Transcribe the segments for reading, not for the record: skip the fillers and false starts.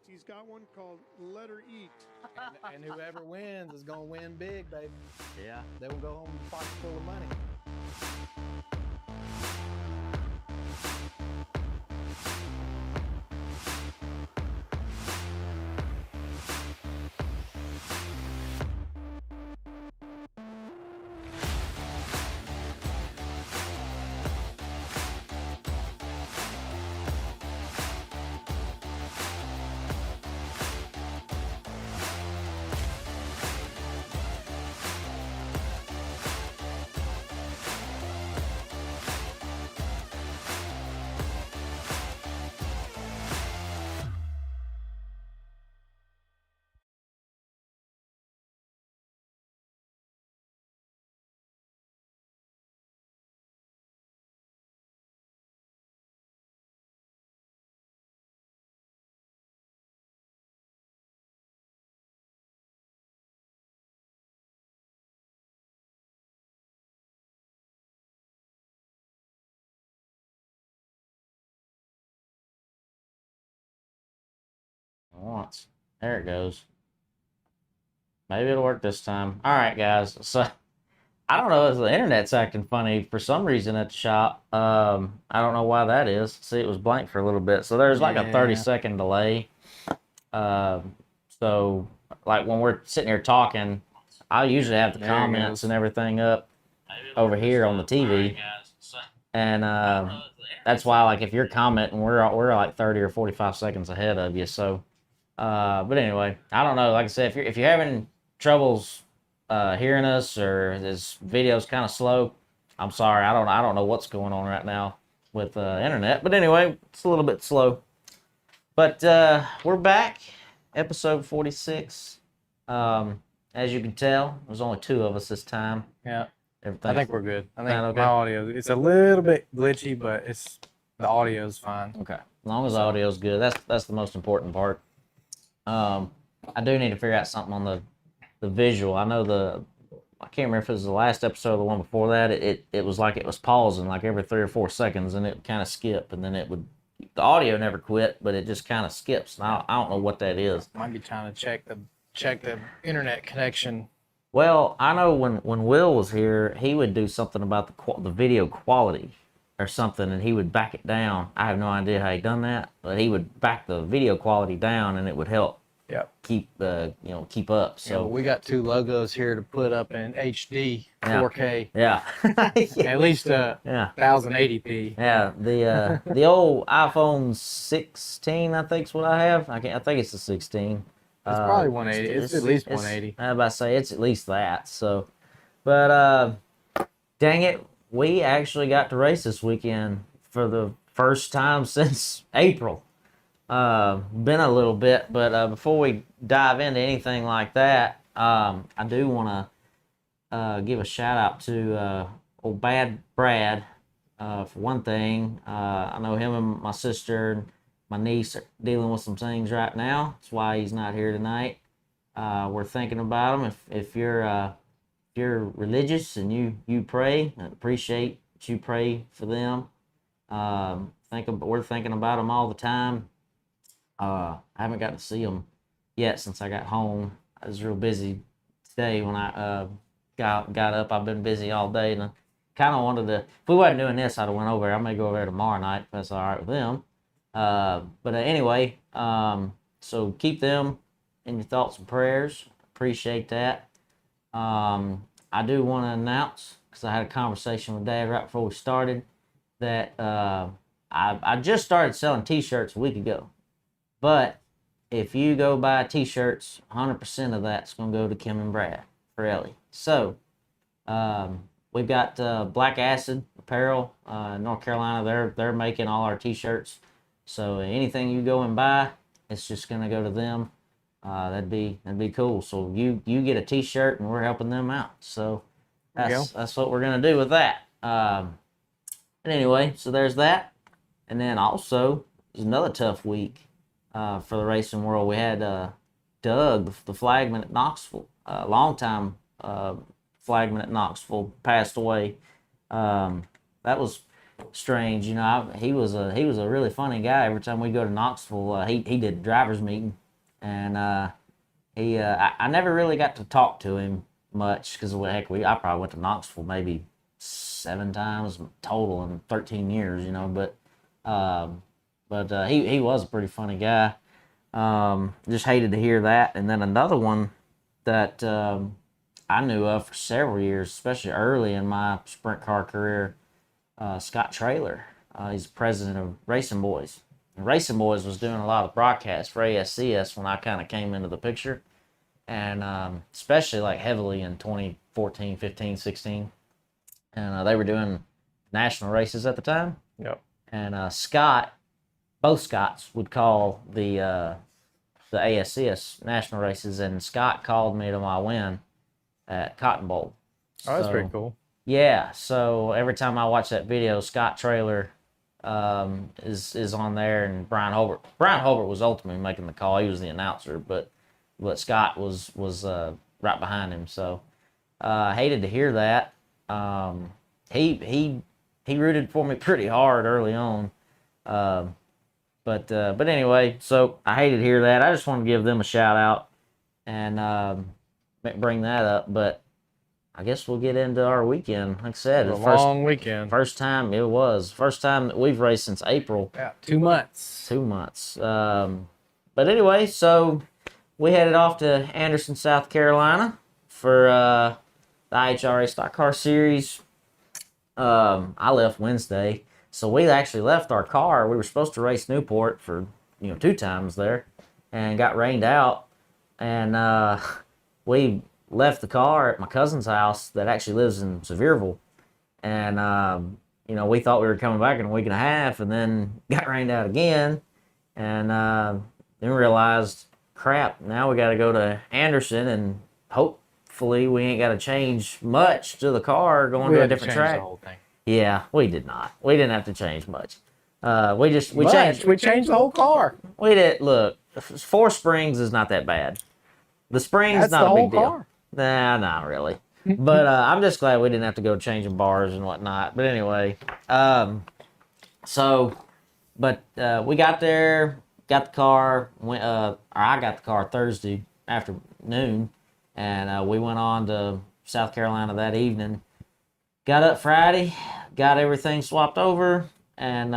He's got one called Let Her Eat. And whoever wins is going to win big, baby. Yeah. They will go home with a pocket full of money. Once. There it goes. Maybe it'll work this time. All right, guys. So I don't know if the internet's acting funny for some reason at the shop. I don't know why that is. See, it was blank for a little bit. So there's like a 30-second delay. So like when we're sitting here talking, I usually have the comments and everything up over here on the TV. And that's why, like, if you're commenting, we're like 30 or 45 seconds ahead of you. So, but anyway, I don't know. Like I said, if you're having troubles hearing us, or this video's kind of slow, I'm sorry. I don't know what's going on right now with internet. But anyway, it's a little bit slow. But we're back, episode 46. As you can tell, there's only two of us this time. Yeah. I think we're good. I think okay? My audio, it's a little bit glitchy, but the audio's fine. Okay. As long as the audio's good, that's the most important part. I do need to figure out something on the visual. I know I can't remember if it was the last episode or the one before that. It was like it was pausing like every 3 or 4 seconds, and it would kind of skip, and then the audio never quit, but it just kind of skips. And I don't know what that is. Might be trying to check the internet connection. Well, I know when Will was here, he would do something about the video quality. or something, and he would back it down. I have no idea how he done that, but he would back the video quality down, and it would help Yep. keep up. So we got 2 logos here to put up in HD 4K. Yeah. At least Yeah. 1080p. Yeah, the old iPhone 16, I think is what I have. I think it's the 16. It's probably 180. It's at least 180. I was about to say it's at least that. So, but dang it, we actually got to race this weekend for the first time since April. Been a little bit, but before we dive into anything like that, I do want to give a shout out to old Bad Brad. For one thing, I know him and my sister and my niece are dealing with some things right now. That's why he's not here tonight. We're thinking about him. If you're religious and you pray, I appreciate that you pray for them. We're thinking about them all the time. I haven't got to see them yet since I got home. I was real busy today when I got up. I've been busy all day, and I kind of wanted to. If we wasn't doing this, I'd have went over there. I may go over there tomorrow night if that's all right with them. But anyway, so keep them in your thoughts and prayers. Appreciate that. I do want to announce, because I had a conversation with Dad right before we started, that I just started selling T-shirts a week ago. But if you go buy T-shirts, 100% of that's going to go to Kim and Brad for Ellie. So we've got Black Acid Apparel in North Carolina. They're making all our T-shirts. So anything you go and buy, it's just going to go to them. That'd be cool. So you get a T-shirt and we're helping them out. So that's what we're going to do with that. And anyway, so there's that. And then also, it was another tough week. For the racing world, we had Doug, the flagman at Knoxville, a long-time flagman at Knoxville, passed away. That was strange, he was a really funny guy. Every time we go to Knoxville, he did driver's meeting, and I never really got to talk to him much because I probably went to Knoxville maybe 7 times total in 13 years, But he was a pretty funny guy. Just hated to hear that. And then another one that I knew of for several years, especially early in my sprint car career, Scott Traylor. He's the president of Racing Boys. And Racing Boys was doing a lot of broadcasts for ASCS when I kind of came into the picture. And especially like heavily in 2014, 15, 16. And they were doing national races at the time. Yep. And both Scotts would call the ASCS national races, and Scott called me to my win at Cotton Bowl. Oh, that's pretty cool. Yeah, so every time I watch that video, Scott Traylor is on there, and Brian Holbert. Brian Holbert was ultimately making the call. He was the announcer, but Scott was right behind him. So I hated to hear that. He rooted for me pretty hard early on. But anyway, so I hated to hear that. I just want to give them a shout out and bring that up. But I guess we'll get into our weekend. Like I said, a long weekend. First time that we've raced since April. Yeah, 2 months. 2 months. But anyway, so we headed off to Anderson, South Carolina for the IHRA Stock Car Series. I left Wednesday. So we actually left our car. We were supposed to race Newport for 2 times there, and got rained out. And we left the car at my cousin's house that actually lives in Sevierville. And we thought we were coming back in a week and a half, and then got rained out again. And then realized, crap, now we got to go to Anderson, and hopefully we ain't got to change much to the car going to a different track. The whole thing. Yeah, we did not. We didn't have to change much. We changed. We changed the whole car. We did. Look, 4 springs is not that bad. The spring's not a big deal. Car. Nah, not really. But I'm just glad we didn't have to go changing bars and whatnot. But anyway, we got there, got the car. I got the car Thursday afternoon, and we went on to South Carolina that evening. got up Friday, got everything swapped over, and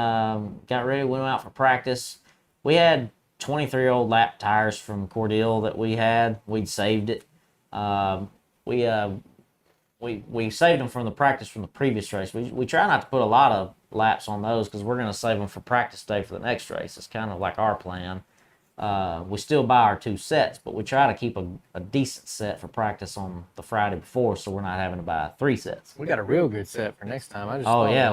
got ready. Went out for practice. We had 23-year-old lap tires from Cordele that we had. We'd saved it. Um, we saved them from the practice from the previous race. We try not to put a lot of laps on those because we're going to save them for practice day for the next race. It's kind of like our plan. We still buy our 2 sets, but we try to keep a decent set for practice on the Friday before, so we're not having to buy 3 sets. We got a real good set for next time.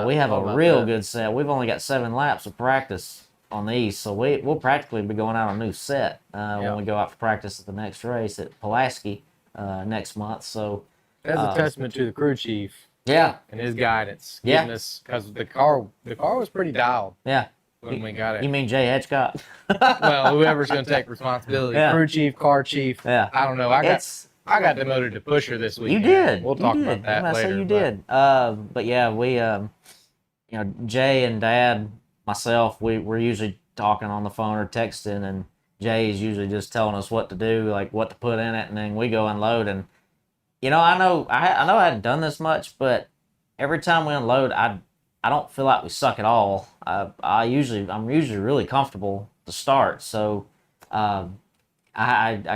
We have a real good set. We've only got 7 laps of practice on these, so we'll practically be going out on a new set when we go out for practice at the next race at Pulaski next month. So that's a testament to the crew chief. Yeah. And his guidance, getting us, because the car was pretty dialed. Yeah. When we got it. You mean Jay Hedgecott? Well, whoever's going to take responsibility. Yeah. Crew chief, car chief. Yeah. I don't know. I got demoted to pusher this week. You did. We'll talk about that later. Say you did. But yeah, we, Jay and Dad, myself, we're usually talking on the phone or texting, and Jay is usually just telling us what to do, like what to put in it, and then we go unload. And I know I hadn't done this much, but every time we unload, I don't feel like we suck at all. I'm usually really comfortable to start. So, I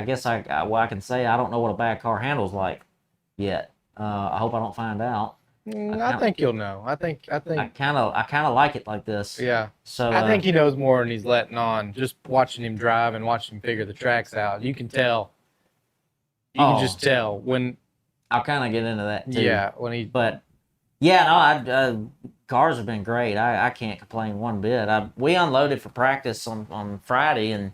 guess I can say I don't know what a bad car handles like yet. I hope I don't find out. I think you'll know. I think I kind of like it like this. Yeah. So I think he knows more than he's letting on. Just watching him drive and watching him figure the tracks out, you can tell. You can just tell when. I'll kind of get into that too. Yeah, when he. But yeah, no, cars have been great. I can't complain one bit. We unloaded for practice on Friday, and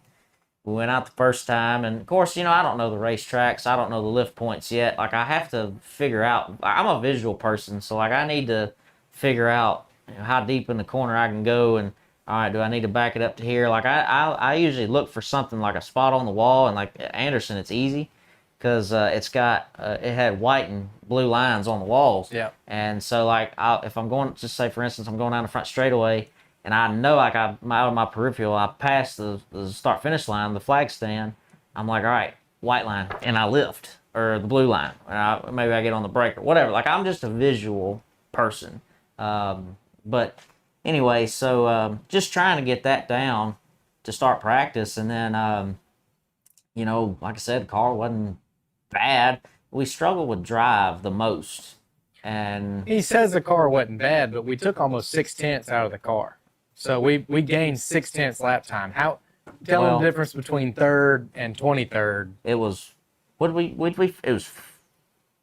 we went out the first time. And of course, I don't know the racetracks. I don't know the lift points yet. Like, I have to figure out. I'm a visual person, so like I need to figure out how deep in the corner I can go. And all right, do I need to back it up to here? Like I usually look for something like a spot on the wall, and like Anderson, it's easy. Because it had white and blue lines on the walls. Yeah. And so, like, if I'm going, just say, for instance, I'm going down the front straightaway, and I know, like, out of my peripheral, I pass the start-finish line, the flag stand, I'm like, all right, white line, and I lift, or the blue line, or maybe I get on the brake, or whatever. Like, I'm just a visual person. But anyway, so just trying to get that down to start practice, and then, like I said, the car wasn't bad. We struggled with drive the most, and he says the car wasn't bad, but we took almost 6/10 out of the car, so we gained 6/10 lap time. Tell them the difference between third and 23rd. It was it was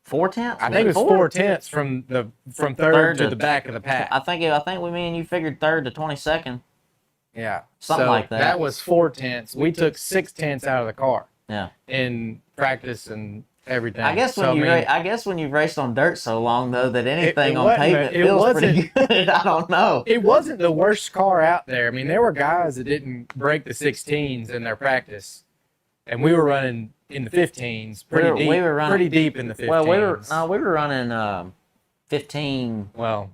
4/10. I think it was 4/10 from third to the back of the pack. I think me and you figured third to 22nd. Yeah, something like that. That was 4/10. We took 6/10 out of the car. Yeah. In practice and everything. I guess when you've raced on dirt so long though that anything on pavement feels pretty good. I don't know. It wasn't the worst car out there. I mean, there were guys that didn't break the 16s in their practice, and we were running in the 15s pretty deep in the 15s. Well, we were running 15. Well,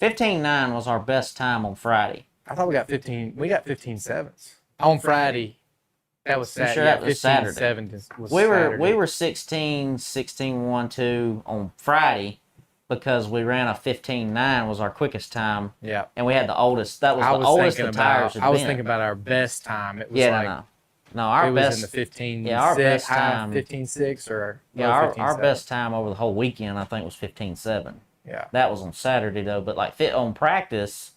15.9 was our best time on Friday. I thought we got 15. We got 15.7s on Friday. That was Saturday. Sure, that was Saturday. We were 16.1.2 on Friday because we ran a 15.9 was our quickest time. Yeah. And we had the oldest. That was the oldest the tires had been. I was thinking about our best time. It was No, our best was in the 15. Yeah, our best time 15.6 or our best time over the whole weekend I think was 15.7. Yeah. That was on Saturday though, but like on practice,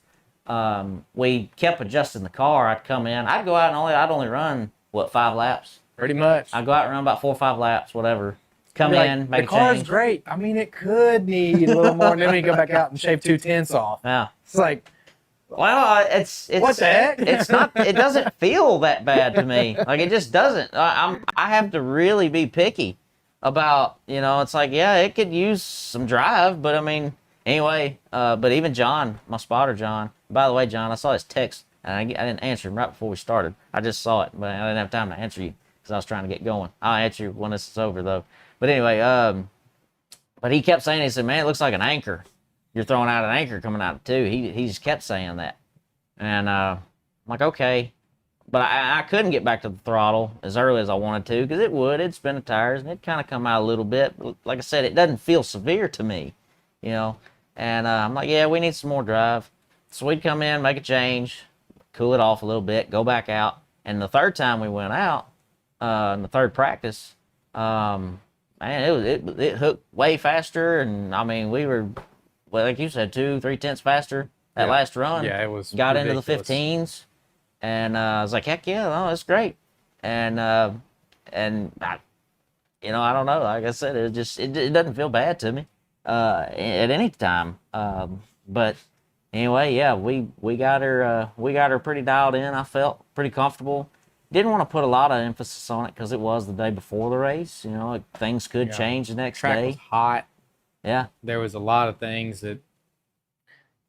we kept adjusting the car. I'd come in, I'd go out and I'd only run 5 laps? Pretty much. I'd go out and run about 4 or 5 laps, whatever. Come in, make a change. The car's great. I mean, it could need a little more, and then we go back out and shave 2/10 off. Yeah. It's like, well, it's what the heck? It's not. It doesn't feel that bad to me. Like it just doesn't. I have to really be picky about. It's like it could use some drive, but I mean, anyway. But even John, my spotter, John. By the way, John, I saw his text. And I didn't answer him right before we started. I just saw it, but I didn't have time to answer you because I was trying to get going. I'll answer you when this is over, though. But anyway, but he kept saying, he said, man, it looks like an anchor. You're throwing out an anchor coming out, too. He just kept saying that. And I'm like, okay. But I couldn't get back to the throttle as early as I wanted to because it'd spin the tires, and it'd kind of come out a little bit. But like I said, it doesn't feel severe to me, And I'm like, yeah, we need some more drive. So we'd come in, make a change, cool it off a little bit, go back out. And the third time we went out, in the third practice, man, it hooked way faster. And I mean, we were, well, like you said, 2-3 tenths faster that last run. Yeah, it was got ridiculous. into the 15s, and I was like, heck yeah, no, it's great. And I don't know. Like I said, it doesn't feel bad to me at any time. But anyway, yeah, we got her pretty dialed in. I felt pretty comfortable. Didn't want to put a lot of emphasis on it because it was the day before the race. Things could change the next Track day. was hot. Yeah, there was a lot of things that.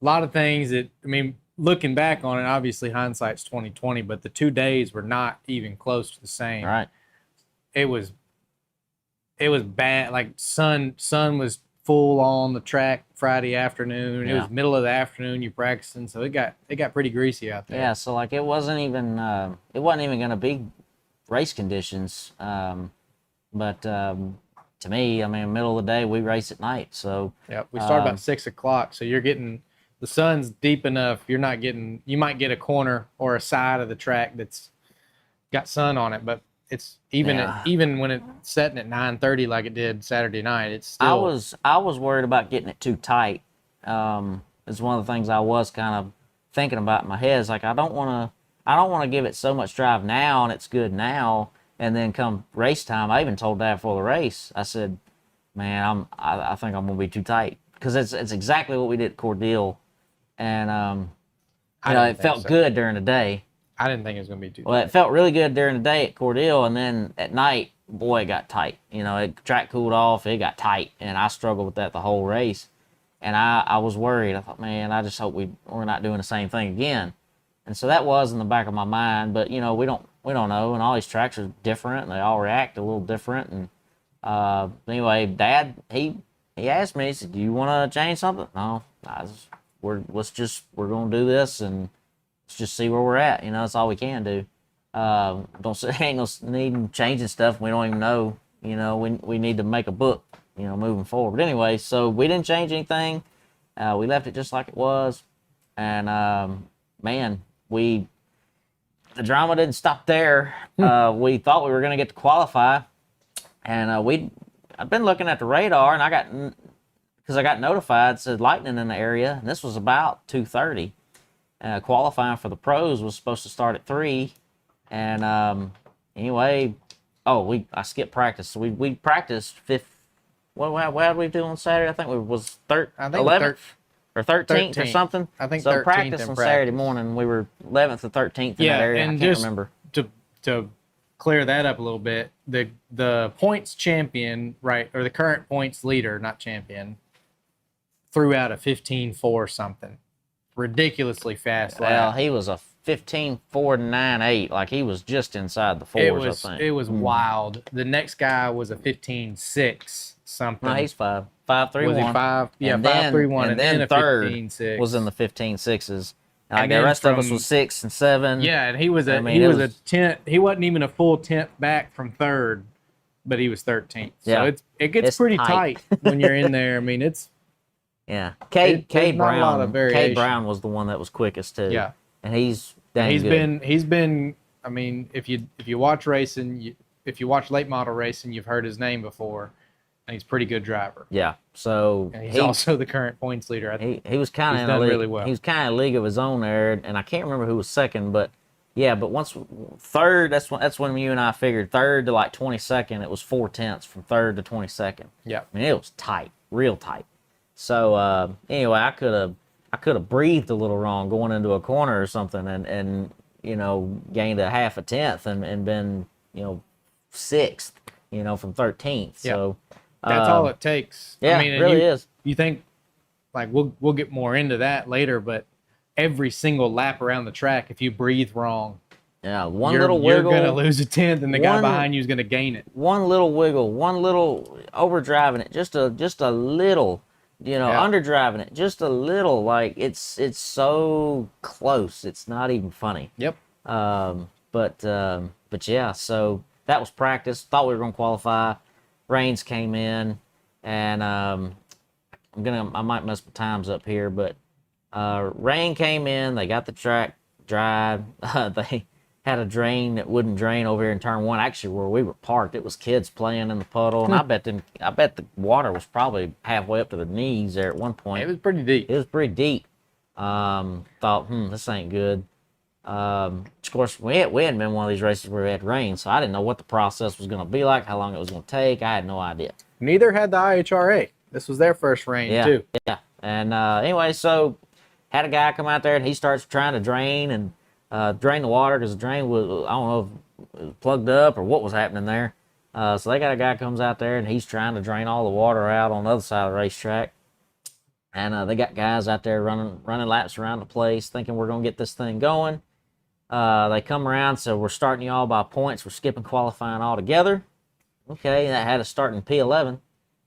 I mean, looking back on it, obviously hindsight's 2020, but the 2 days were not even close to the same. right. It was bad. Like sun was full on the track Friday afternoon. Yeah. It was middle of the afternoon you practicing, so it got pretty greasy out there. Yeah, so like it wasn't even going to be race conditions. But to me, I mean, middle of the day we race at night, so yep. We start about 6 o'clock, so you're getting the sun's deep enough. You might get a corner or a side of the track that's got sun on it, but it's even when it's setting at 9:30 like it did Saturday night. It's still. I was worried about getting it too tight. It's one of the things I was kind of thinking about in my head. Is like I don't want to give it so much drive now, and it's good now, and then come race time. I even told Dad before the race. I said, "Man, I think I'm gonna be too tight," because it's exactly what we did at Cordele, and it felt good during the day. I didn't think it was going to be too. Well, it felt really good during the day at Cordele, and then at night, boy, it got tight. Track cooled off, it got tight, and I struggled with that the whole race. And I was worried. I thought, man, I just hope we're not doing the same thing again. And so that was in the back of my mind, but we don't know, and all these tracks are different, and they all react a little different. And anyway, Dad, he asked me, he said, "Do you want to change something?" No, we're gonna do this and. Let's just see where we're at. That's all we can do. Ain't no need in changing stuff. We don't even know. We need to make a book. Moving forward. But anyway, so we didn't change anything. We left it just like it was. And man, the drama didn't stop there. We thought we were going to get to qualify, and I've been looking at the radar, and because I got notified, it said lightning in the area, and this was about 2:30. Qualifying for the pros was supposed to start at 3, and anyway, I skipped practice. So we practiced fifth. What did we do on Saturday? I think it was 11th or 13th or something. I think so. 13th Practice on Saturday morning, we were 11th or 13th in that area. And I can't remember. To clear that up a little bit, the points champion, right, or the current points leader, not champion, threw out a 15.4 something. Ridiculously fast lap. Well, he was a 15.498, like he was just inside the fours. I think it was wild. The next guy was a 15.6 something. No, he's 5.3.1. Was he 5? Yeah, 5.3.1, and then a third 15.6 was in the 15.6s. And the rest of us was 6 and 7. Yeah, and he was a tenth. He wasn't even a full tenth back from third, but he was 13th. So it gets pretty tight when you're in there. I mean, it's. Yeah, K Brown. K Brown was the one that was quickest too. Yeah, and he's good. He's been. I mean, if you watch racing, if you watch late model racing, you've heard his name before, and he's a pretty good driver. Yeah, so and he's also the current points leader. I think he was kind of in a league. Really well. He was kind of a league of his own there, and I can't remember who was second, but yeah, but once third, that's when you and I figured third to like 22nd. It was 4 tenths from third to 22nd. Yeah, I mean it was tight, real tight. So anyway, I could have breathed a little wrong going into a corner or something, and gained a half a tenth and been 6th, from 13th. Yeah. So that's all it takes. Yeah, I mean, it really is. You think like we'll get more into that later, but every single lap around the track, if you breathe wrong, little wiggle, you're gonna lose a tenth, and the guy behind you is gonna gain it. One little wiggle, one little overdriving it, just a little. Underdriving it just a little, like it's so close, it's not even funny. Yep. But yeah, so that was practice. Thought we were going to qualify. Rains came in, and I might mess my times up here, but rain came in. They got the track dry. They had a drain that wouldn't drain over here in turn 1. Actually, where we were parked, it was kids playing in the puddle, and I bet the water was probably halfway up to the knees there at one point. It was pretty deep. It was pretty deep. Thought, this ain't good. Of course, we hadn't been one of these races where we had rain, so I didn't know what the process was going to be like, how long it was going to take. I had no idea. Neither had the IHRA. This was their first rain, too. Yeah. And anyway, so had a guy come out there, and he starts trying to drain the water because the drain was, I don't know if it was plugged up or what was happening there. So they got a guy comes out there, and he's trying to drain all the water out on the other side of the racetrack. And they got guys out there running laps around the place, thinking we're going to get this thing going. They come around, so we're starting you all by points. We're skipping qualifying altogether. Okay, that had us starting P11.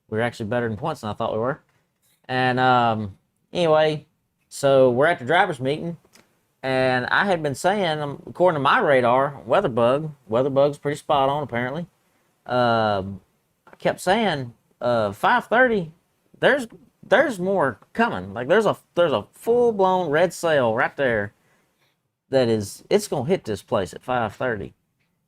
We were actually better in points than I thought we were. And anyway, so we're at the driver's meeting, and I had been saying, according to my radar, weatherbug's pretty spot on apparently. I kept saying 5:30. There's more coming. Like there's a full blown red sail right there. It's gonna hit this place at 5:30,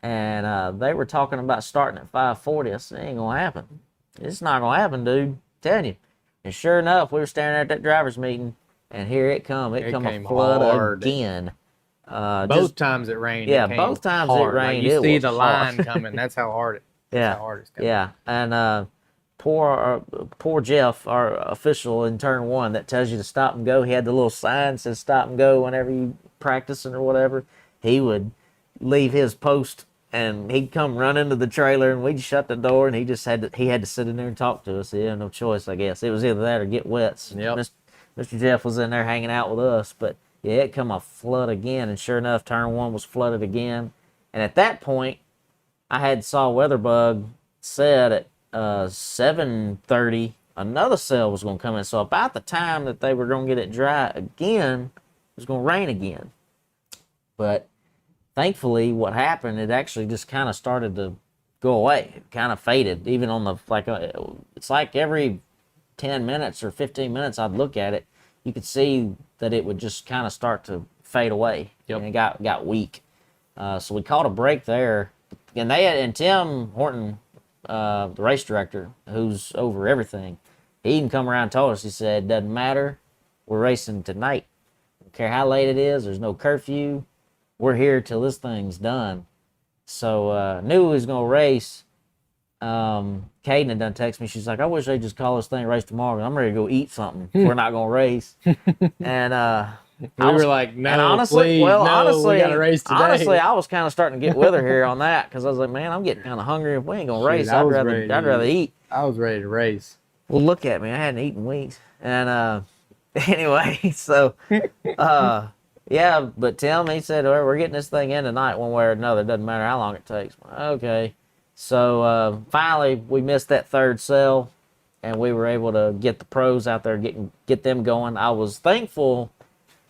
and they were talking about starting at 5:40. I said, it ain't gonna happen. It's not gonna happen, dude. I'm telling you. And sure enough, we were staring at that driver's meeting, and here it come. It come a flood hard again. Both times it rained. Yeah, both times it rained. Like you see the hard. line coming. That's how hard it. That's how hard it's coming. Yeah, and poor Jeff, our official in turn 1, that tells you to stop and go. He had the little sign that says stop and go whenever you practicing or whatever. He would leave his post and he'd come run into the trailer, and we'd shut the door, and he had to sit in there and talk to us. He had no choice, I guess. It was either that or get wet. So yep. Mr. Jeff was in there hanging out with us, but yeah, it come a flood again, and sure enough, turn 1 was flooded again. And at that point, I had saw Weatherbug said at 7:30 another cell was going to come in. So about the time that they were going to get it dry again, it was going to rain again. But thankfully, what happened, it actually just kind of started to go away. It kind of faded. Even on the, it's like every 10 minutes or 15 minutes I'd look at it, you could see that it would just kind of start to fade away. Yep. And it got weak. So we caught a break there. And Tim Horton, the race director, who's over everything, he even come around and told us, he said, doesn't matter, we're racing tonight. Don't care how late it is, there's no curfew, we're here till this thing's done. So knew we was going to race. Caden had done text me, she's like, I wish they'd just call this thing race tomorrow, I'm ready to go eat something. We're not going to race. And we were like, no, honestly, please, we got to race today. Honestly, I was kind of starting to get with her here on that, because I was like, man, I'm getting kind of hungry. If we ain't going to race, I'd rather eat. I was ready to race. Well, look at me. I hadn't eaten weeks. And anyway, so, yeah, but Tim, he said, well, we're getting this thing in tonight one way or another. It doesn't matter how long it takes. Okay. So finally, we missed that third cell, and we were able to get the pros out there, get them going. I was thankful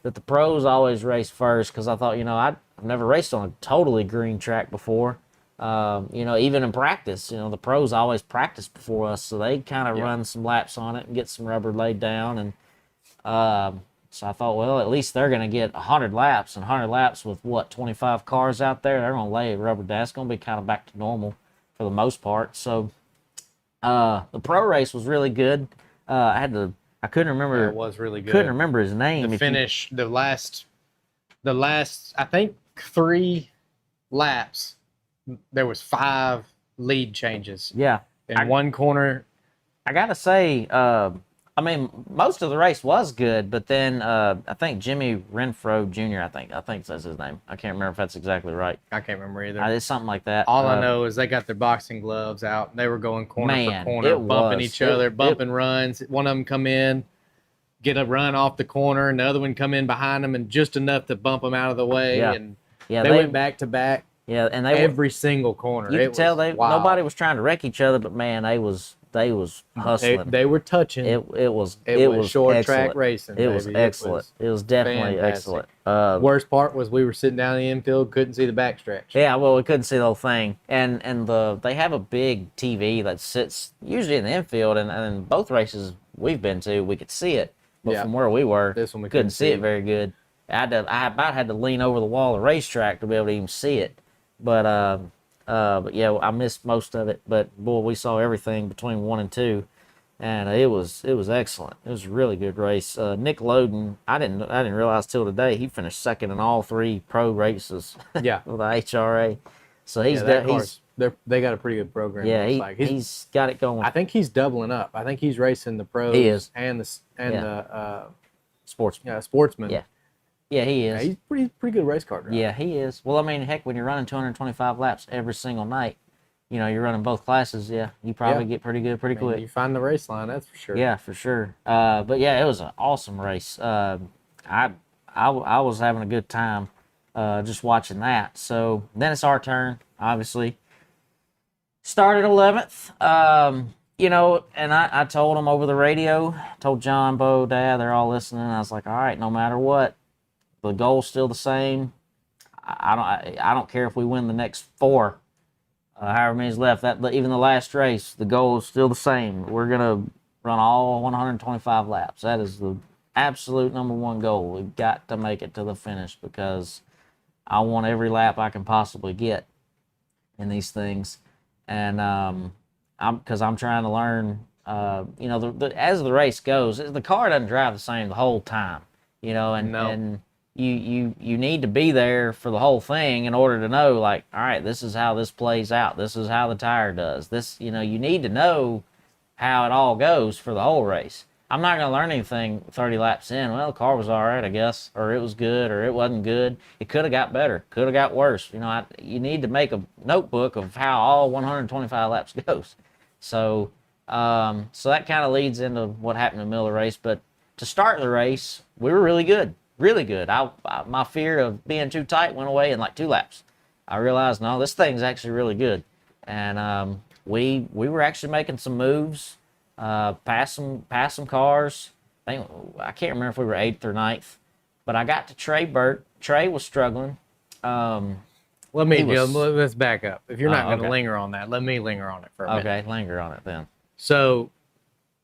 that the pros always race first, because I thought, I've never raced on a totally green track before. Even in practice, the pros always practice before us, so they kind of run some laps on it and get some rubber laid down. And so I thought, well, at least they're going to get 100 laps, and 100 laps with, 25 cars out there, they're going to lay rubber down. It's going to be kind of back to normal for the most part. So the pro race was really good. I couldn't remember. It was really good. Couldn't remember his name. The last, I think 3 laps, there was 5 lead changes. Yeah. In one corner. I gotta say, most of the race was good, but then I think Jimmy Renfro Jr. I think that's his name. I can't remember if that's exactly right. I can't remember either. It's something like that. All I know is they got their boxing gloves out, and they were going corner for corner, bumping each other, bumping runs. One of them come in, get a run off the corner, and the other one come in behind them, and just enough to bump them out of the way. Yeah. And yeah, they went back to back. Yeah, and every single corner. You could tell nobody was trying to wreck each other, but man, they was hustling. They were touching. It was short excellent. track racing. It was excellent. It was definitely fantastic. excellent. Worst part was we were sitting down in the infield, couldn't see the backstretch. Yeah, well, we couldn't see the whole thing, and they have a big TV that sits usually in the infield, and both races we've been to, we could see it. But Yeah. from where we were, This one we couldn't see it very good. I about had to lean over the wall of the racetrack to be able to even see it. But yeah, I missed most of it. But boy, we saw everything between 1 and 2, and it was excellent. It was a really good race. Nick Loden, I didn't realize till today he finished second in all 3 pro races. Yeah. With the IHRA. So they got a pretty good program. Yeah, he's got it going. I think he's doubling up. I think he's racing the pros. He is. And the Sportsman. sportsman. Yeah. Yeah, he is. Yeah, he's pretty good race car driver. Yeah, he is. Well, I mean, heck, when you're running 225 laps every single night, you're running both classes. Yeah, you probably get pretty good pretty quick. You find the race line, that's for sure. Yeah, for sure. But yeah, it was an awesome race. I was having a good time just watching that. So then it's our turn, obviously. Started 11th. And I told them over the radio, told John, Bo, Dad, they're all listening. I was like, all right, no matter what, the goal's still the same. I don't care if we win the next 4, however many's left. Even the last race, the goal is still the same. We're gonna run all 125 laps. That is the absolute number 1 goal. We've got to make it to the finish because I want every lap I can possibly get in these things, and I'm trying to learn. As the race goes, the car doesn't drive the same the whole time. And you need to be there for the whole thing in order to know, like, all right, this is how this plays out. This is how the tire does. This, you need to know how it all goes for the whole race. I'm not going to learn anything 30 laps in. Well, the car was all right, I guess, or it was good, or it wasn't good. It could have got better, could have got worse. You need to make a notebook of how all 125 laps goes. So that kind of leads into what happened in the middle of the race. But to start the race, we were really good. Really good. My fear of being too tight went away in like 2 laps. I realized, no, this thing's actually really good. And we were actually making some moves, past some cars. I can't remember if we were 8th or 9th, but I got to Trey Burt. Trey was struggling. Let's back up. If you're not going to linger on that, let me linger on it for a minute. Okay, linger on it then. So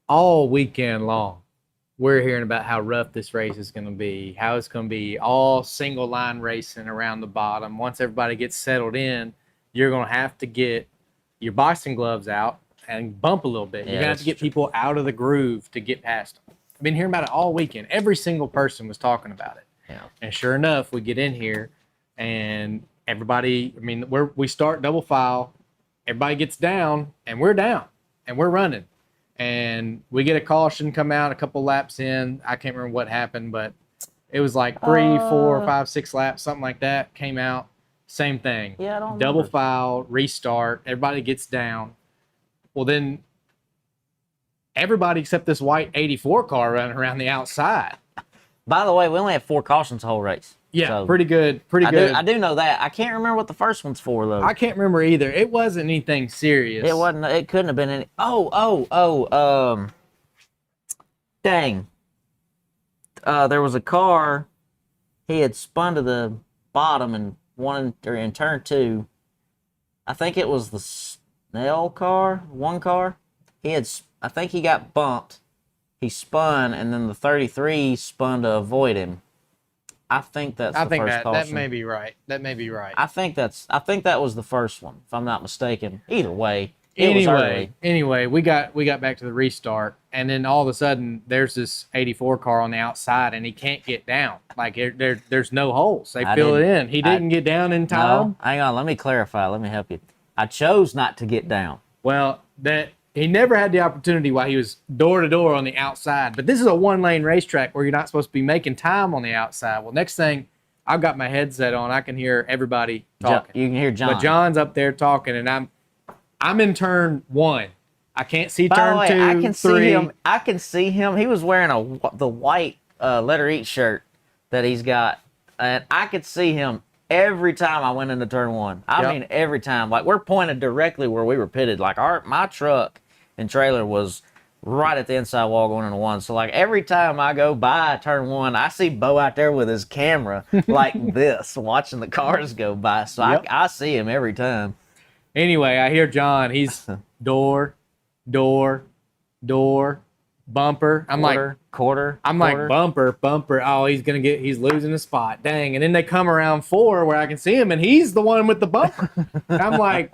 all weekend long, we're hearing about how rough this race is going to be, how it's going to be all single line racing around the bottom. Once everybody gets settled in, you're going to have to get your boxing gloves out and bump a little bit. You're going to have to get people out of the groove to get past them. I've been hearing about it all weekend. Every single person was talking about it. Yeah. And sure enough, we get in here and everybody, we start double file, everybody gets down, and we're down, and we're running. And we get a caution come out a couple laps in. I can't remember what happened, but it was like 3, 4, 5, 6 laps, something like that, came out. Same thing. Yeah, I don't double remember. file, restart, everybody gets down. Well, then everybody except this white 84 car running around the outside. By the way, we only had 4 cautions the whole race. Yeah, so pretty good. I do know that. I can't remember what the first one's for, though. I can't remember either. It wasn't anything serious. It wasn't. It couldn't have been any. Dang. There was a car. He had spun to the bottom in turn 2. I think it was the Snell car. One car. I think he got bumped. He spun, and then the 33 spun to avoid him. I think that's the first caution. That may be right. I think that was the first one, if I'm not mistaken. Either way, it was early. Anyway, we got back to the restart, and then all of a sudden, there's this 84 car on the outside, and he can't get down. Like there's no holes. They fill it in. He didn't get down in time. No, hang on. Let me clarify. Let me help you. I chose not to get down. Well, he never had the opportunity while he was door to door on the outside. But this is a 1-lane racetrack where you're not supposed to be making time on the outside. Well, next thing, I've got my headset on. I can hear everybody talking. You can hear John. But John's up there talking, and I'm in turn 1. I can't see turn 2, I can 3. see him. I can see him. He was wearing the white letter eat shirt that he's got, and I could see him every time I went into turn 1. I mean, every time. Like, we're pointed directly where we were pitted. Like, my truck and trailer was right at the inside wall going into 1. So, like, every time I go by turn 1, I see Bo out there with his camera like this, watching the cars go by. So I see him every time. Anyway, I hear John. He's door, bumper. I'm like quarter. bumper. Oh, he's losing the spot. Dang. And then they come around 4 where I can see him, and he's the one with the bumper. I'm like,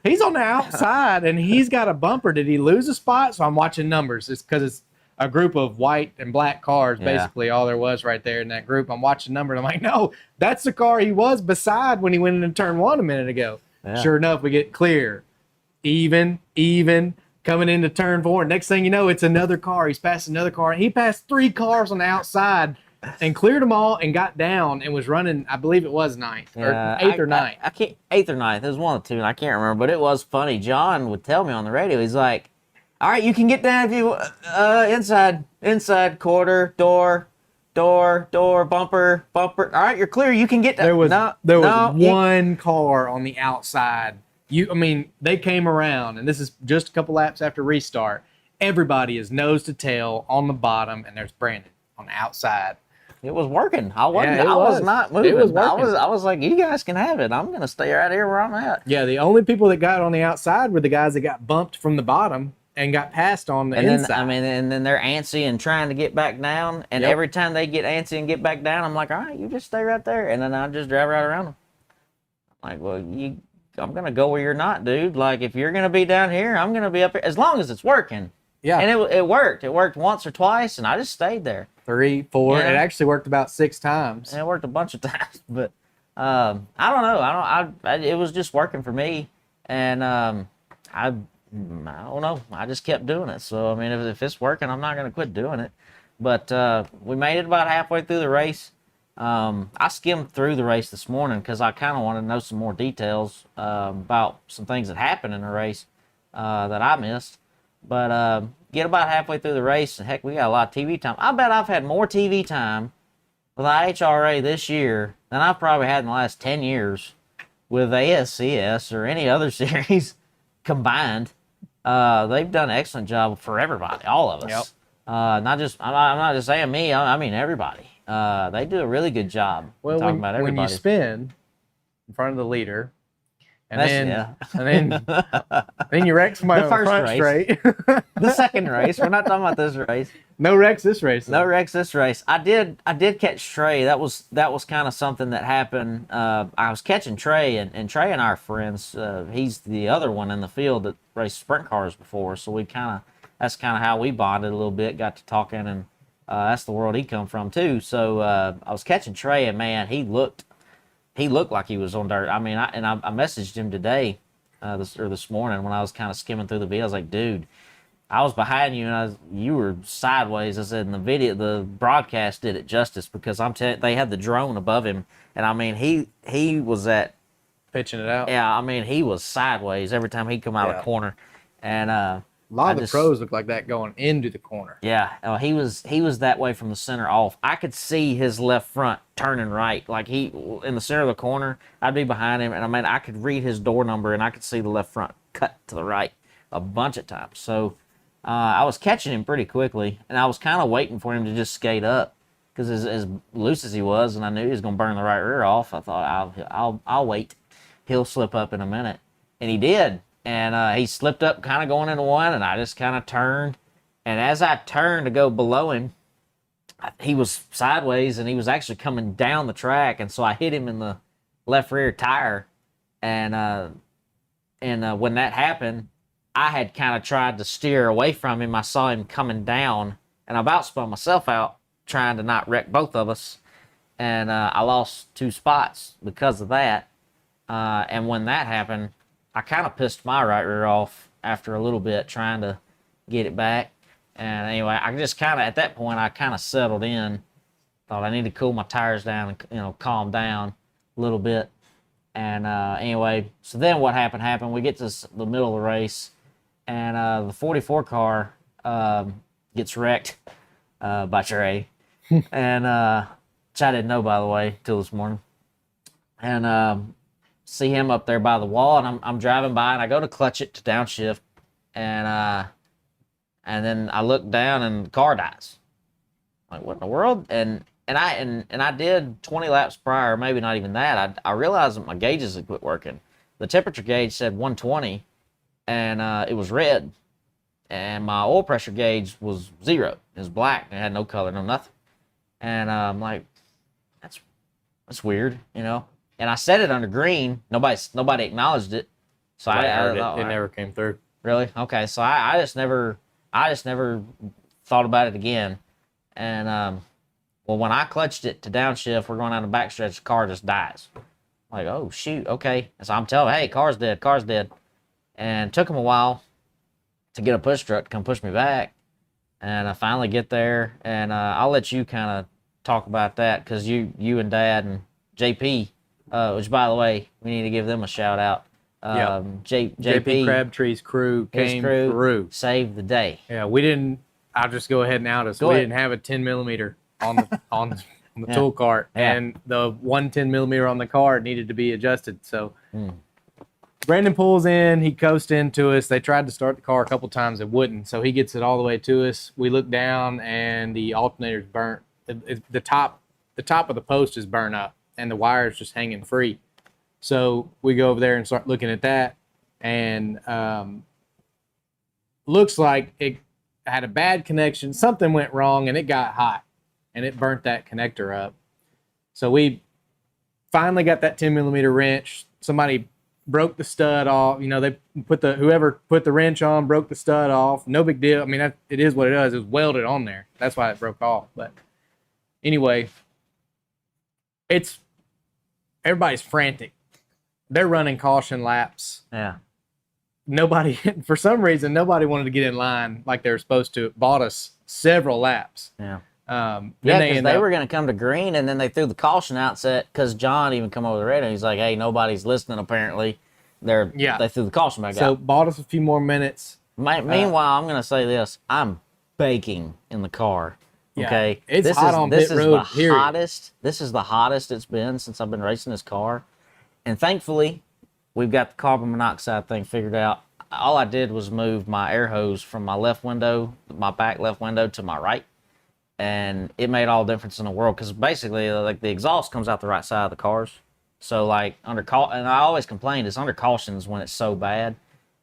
he's on the outside and he's got a bumper. Did he lose a spot? So I'm watching numbers. It's because it's a group of white and black cars, basically all there was right there in that group. I'm watching numbers. I'm like, no, that's the car he was beside when he went into turn 1 a minute ago. Yeah. Sure enough, we get clear. Even, coming into turn 4. Next thing you know, it's another car. He's passed another car. He passed 3 cars on the outside and cleared them all and got down and was running, I believe it was 9th or 8th or 9th. I can't, 8th or 9th. It was one of the two, and I can't remember, but it was funny. John would tell me on the radio, he's like, all right, you can get down if you, inside, quarter, door, bumper. All right, you're clear. You can get down. There was one car on the outside. They came around, and this is just a couple laps after restart. Everybody is nose to tail on the bottom, and there's Brandon on the outside. It was working. I was not moving. It was working. I was like, you guys can have it. I'm gonna stay right here where I'm at. Yeah, the only people that got on the outside were the guys that got bumped from the bottom and got passed on the inside. And then they're antsy and trying to get back down. And every time they get antsy and get back down, I'm like, all right, you just stay right there. And then I just drive right around them. I'm like, well, I'm going to go where you're not, dude. Like, if you're going to be down here, I'm going to be up here. As long as it's working. Yeah. And it worked. It worked once or twice, and I just stayed there. 3, 4. Yeah. It actually worked about 6 times. And it worked a bunch of times. But I don't know. It was just working for me. And I don't know. I just kept doing it. So, if it's working, I'm not going to quit doing it. But we made it about halfway through the race. I skimmed through the race this morning because I kind of wanted to know some more details about some things that happened in the race that I missed. But get about halfway through the race, and heck, we got a lot of TV time. I bet I've had more TV time with IHRA this year than I've probably had in the last 10 years with ASCS or any other series combined. They've done an excellent job for everybody, all of us. Yep. I'm not just saying me. I mean everybody. They do a really good job talking about everybody. When you spin in front of the leader, and then you wreck somebody on the front straight. The second race. We're not talking about this race. No wrecks this race. Though. No wrecks this race. I did catch Trey. That was kind of something that happened. I was catching Trey, and Trey and I are friends. He's the other one in the field that raced sprint cars before, so that's kind of how we bonded a little bit. Got to talking, and that's the world he come from too. So I was catching Trey, and man, he looked like he was on dirt. I messaged him today, this morning when I was kind of skimming through the video. I was like, dude, I was behind you and you were sideways. I said in the video, the broadcast did it justice because they had the drone above him, and he was at pitching it out. Yeah, he was sideways every time he'd come out of the corner, and a lot of the pros look like that going into the corner. Yeah, he was that way from the center off. I could see his left front turning right, like he in the center of the corner. I'd be behind him, and I could read his door number, and I could see the left front cut to the right a bunch of times. So I was catching him pretty quickly, and I was kind of waiting for him to just skate up because as loose as he was, and I knew he was going to burn the right rear off. I thought I'll wait. He'll slip up in a minute, and he did. And he slipped up kind of going into one, and I just kind of turned. And as I turned to go below him, he was sideways, and he was actually coming down the track. And so I hit him in the left rear tire. And when that happened, I had kind of tried to steer away from him. I saw him coming down, and I about spun myself out trying to not wreck both of us. And I lost 2 spots because of that. And when that happened, I kind of pissed my right rear off after a little bit trying to get it back. And anyway, I just kind of, at that point, I kind of settled in. Thought I needed to cool my tires down and, calm down a little bit. And anyway, so then what happened. We get to the middle of the race, and the 44 car gets wrecked by Trey. And which I didn't know, by the way, till this morning. And see him up there by the wall, and I'm driving by, and I go to clutch it to downshift, and then I look down, and the car dies. Like, what in the world? And I did 20 laps prior, maybe not even that. I realized that my gauges had quit working. The temperature gauge said 120, and it was red. and my oil pressure gauge was 0. It was black. It had no color, no nothing. And I'm like, that's weird, you know. And I set it under green. Nobody acknowledged it. So I heard it. It never came through. Really? Okay. So I just never thought about it again. And well, when I clutched it to downshift, we're going down the backstretch, the car just dies. I'm like, oh shoot, okay. And so I'm telling, hey, car's dead. And it took him a while to get a push truck to come push me back. And I finally get there, and I'll let you kind of talk about that, because you and Dad and JP, which, by the way, we need to give them a shout out. JP Crabtree's crew came through, saved the day. Yeah, we didn't. I'll just go ahead and out us. We didn't have a 10 millimeter on the tool cart, and the 10 millimeter on the car needed to be adjusted. So Brandon pulls in, he coasts into us. They tried to start the car a couple times, it wouldn't. So he gets it all the way to us. We look down, and the alternator's burnt. The top of the post is burnt up, and the wire's just hanging free. So we go over there and start looking at that, and looks like it had a bad connection. Something went wrong, and it got hot, and it burnt that connector up. So we finally got that 10 millimeter wrench. Somebody broke the stud off. You know, they whoever put the wrench on broke the stud off. No big deal. I mean, it is what it is. It was welded on there. That's why it broke off. But anyway, everybody's frantic. They're running caution laps. Yeah. Nobody, for some reason, nobody wanted to get in line like they were supposed to. It bought us several laps. Yeah. Because they were going to come to green, and then they threw the caution out set, because John even come over the radio. He's like, hey, nobody's listening, apparently. They threw the caution back out. So bought us a few more minutes. Meanwhile, I'm going to say this. I'm baking in the car. Okay? Yeah, it's hot on pit road, period. This is the hottest it's been since I've been racing this car. And thankfully, we've got the carbon monoxide thing figured out. All I did was move my air hose from my back left window to my right. And it made all the difference in the world, because basically, like, the exhaust comes out the right side of the cars. So, like, and I always complained, it's under cautions when it's so bad.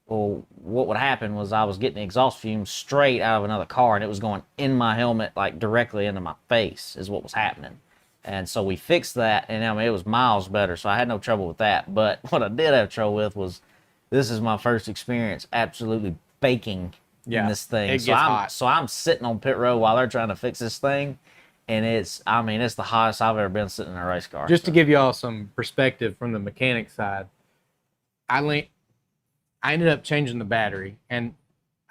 Well, what would happen was I was getting the exhaust fumes straight out of another car, and it was going in my helmet, like, directly into my face is what was happening. And so we fixed that, and I mean, it was miles better, so I had no trouble with that. But what I did have trouble with was, this is my first experience absolutely baking in this thing. It gets hot. So I'm sitting on pit road while they're trying to fix this thing, and it's the hottest I've ever been sitting in a race car. Just to give you all some perspective from the mechanic side, I ended up changing the battery, and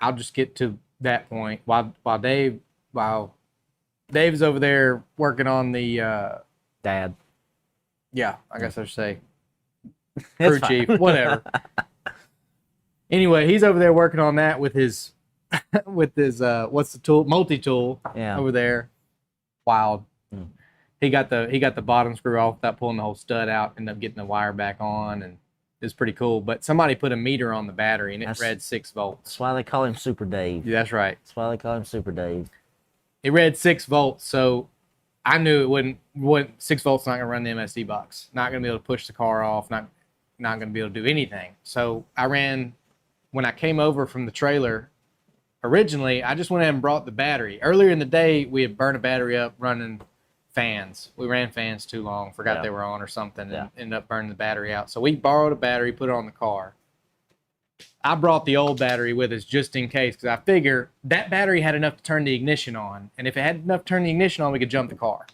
I'll just get to that point while Dave's over there working on the Dad. Yeah, I guess I should say crew chief, whatever. Anyway, he's over there working on that with his what's the tool? Multi-tool over there. Wild. He got the bottom screw off without pulling the whole stud out, ended up getting the wire back on, and it was pretty cool. But somebody put a meter on the battery, and it read 6 volts. That's why they call him Super Dave. Yeah, that's right. That's why they call him Super Dave. It read 6 volts, so I knew it wouldn't 6 volts not going to run the MSD box. Not going to be able to push the car off, not going to be able to do anything. So when I came over from the trailer, originally, I just went ahead and brought the battery. Earlier in the day, we had burned a battery up running fans. We ran fans too long, forgot they were on or something, and ended up burning the battery out. So we borrowed a battery, put it on the car. I brought the old battery with us just in case, because I figure that battery had enough to turn the ignition on. And if it had enough to turn the ignition on, we could jump the car.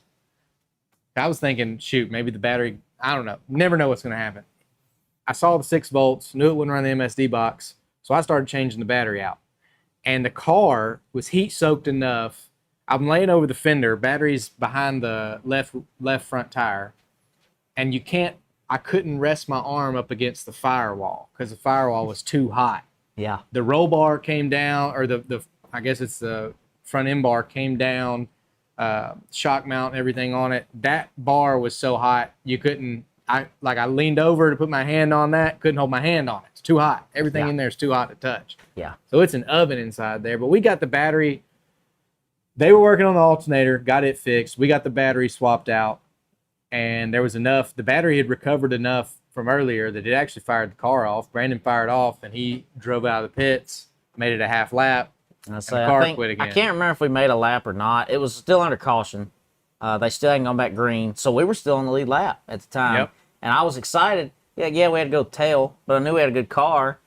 I was thinking, shoot, maybe the battery, I don't know. Never know what's going to happen. I saw the 6 volts, knew it wouldn't run the MSD box, so I started changing the battery out. And the car was heat soaked enough. I'm laying over the fender, battery's behind the left front tire, and I couldn't rest my arm up against the firewall because the firewall was too hot. Yeah. The roll bar came down, or I guess it's the front end bar came down, shock mount and everything on it. That bar was so hot I leaned over to put my hand on that, couldn't hold my hand on it. It's too hot. Everything in there is too hot to touch. Yeah. So it's an oven inside there. But we got the battery. They were working on the alternator, got it fixed. We got the battery swapped out, and there was enough. The battery had recovered enough from earlier that it actually fired the car off. Brandon fired off, and he drove out of the pits, made it a half lap. And the car quit again. I can't remember if we made a lap or not. It was still under caution. They still hadn't gone back green, so we were still on the lead lap at the time. Yep. And I was excited. Yeah, we had to go tail, but I knew we had a good car.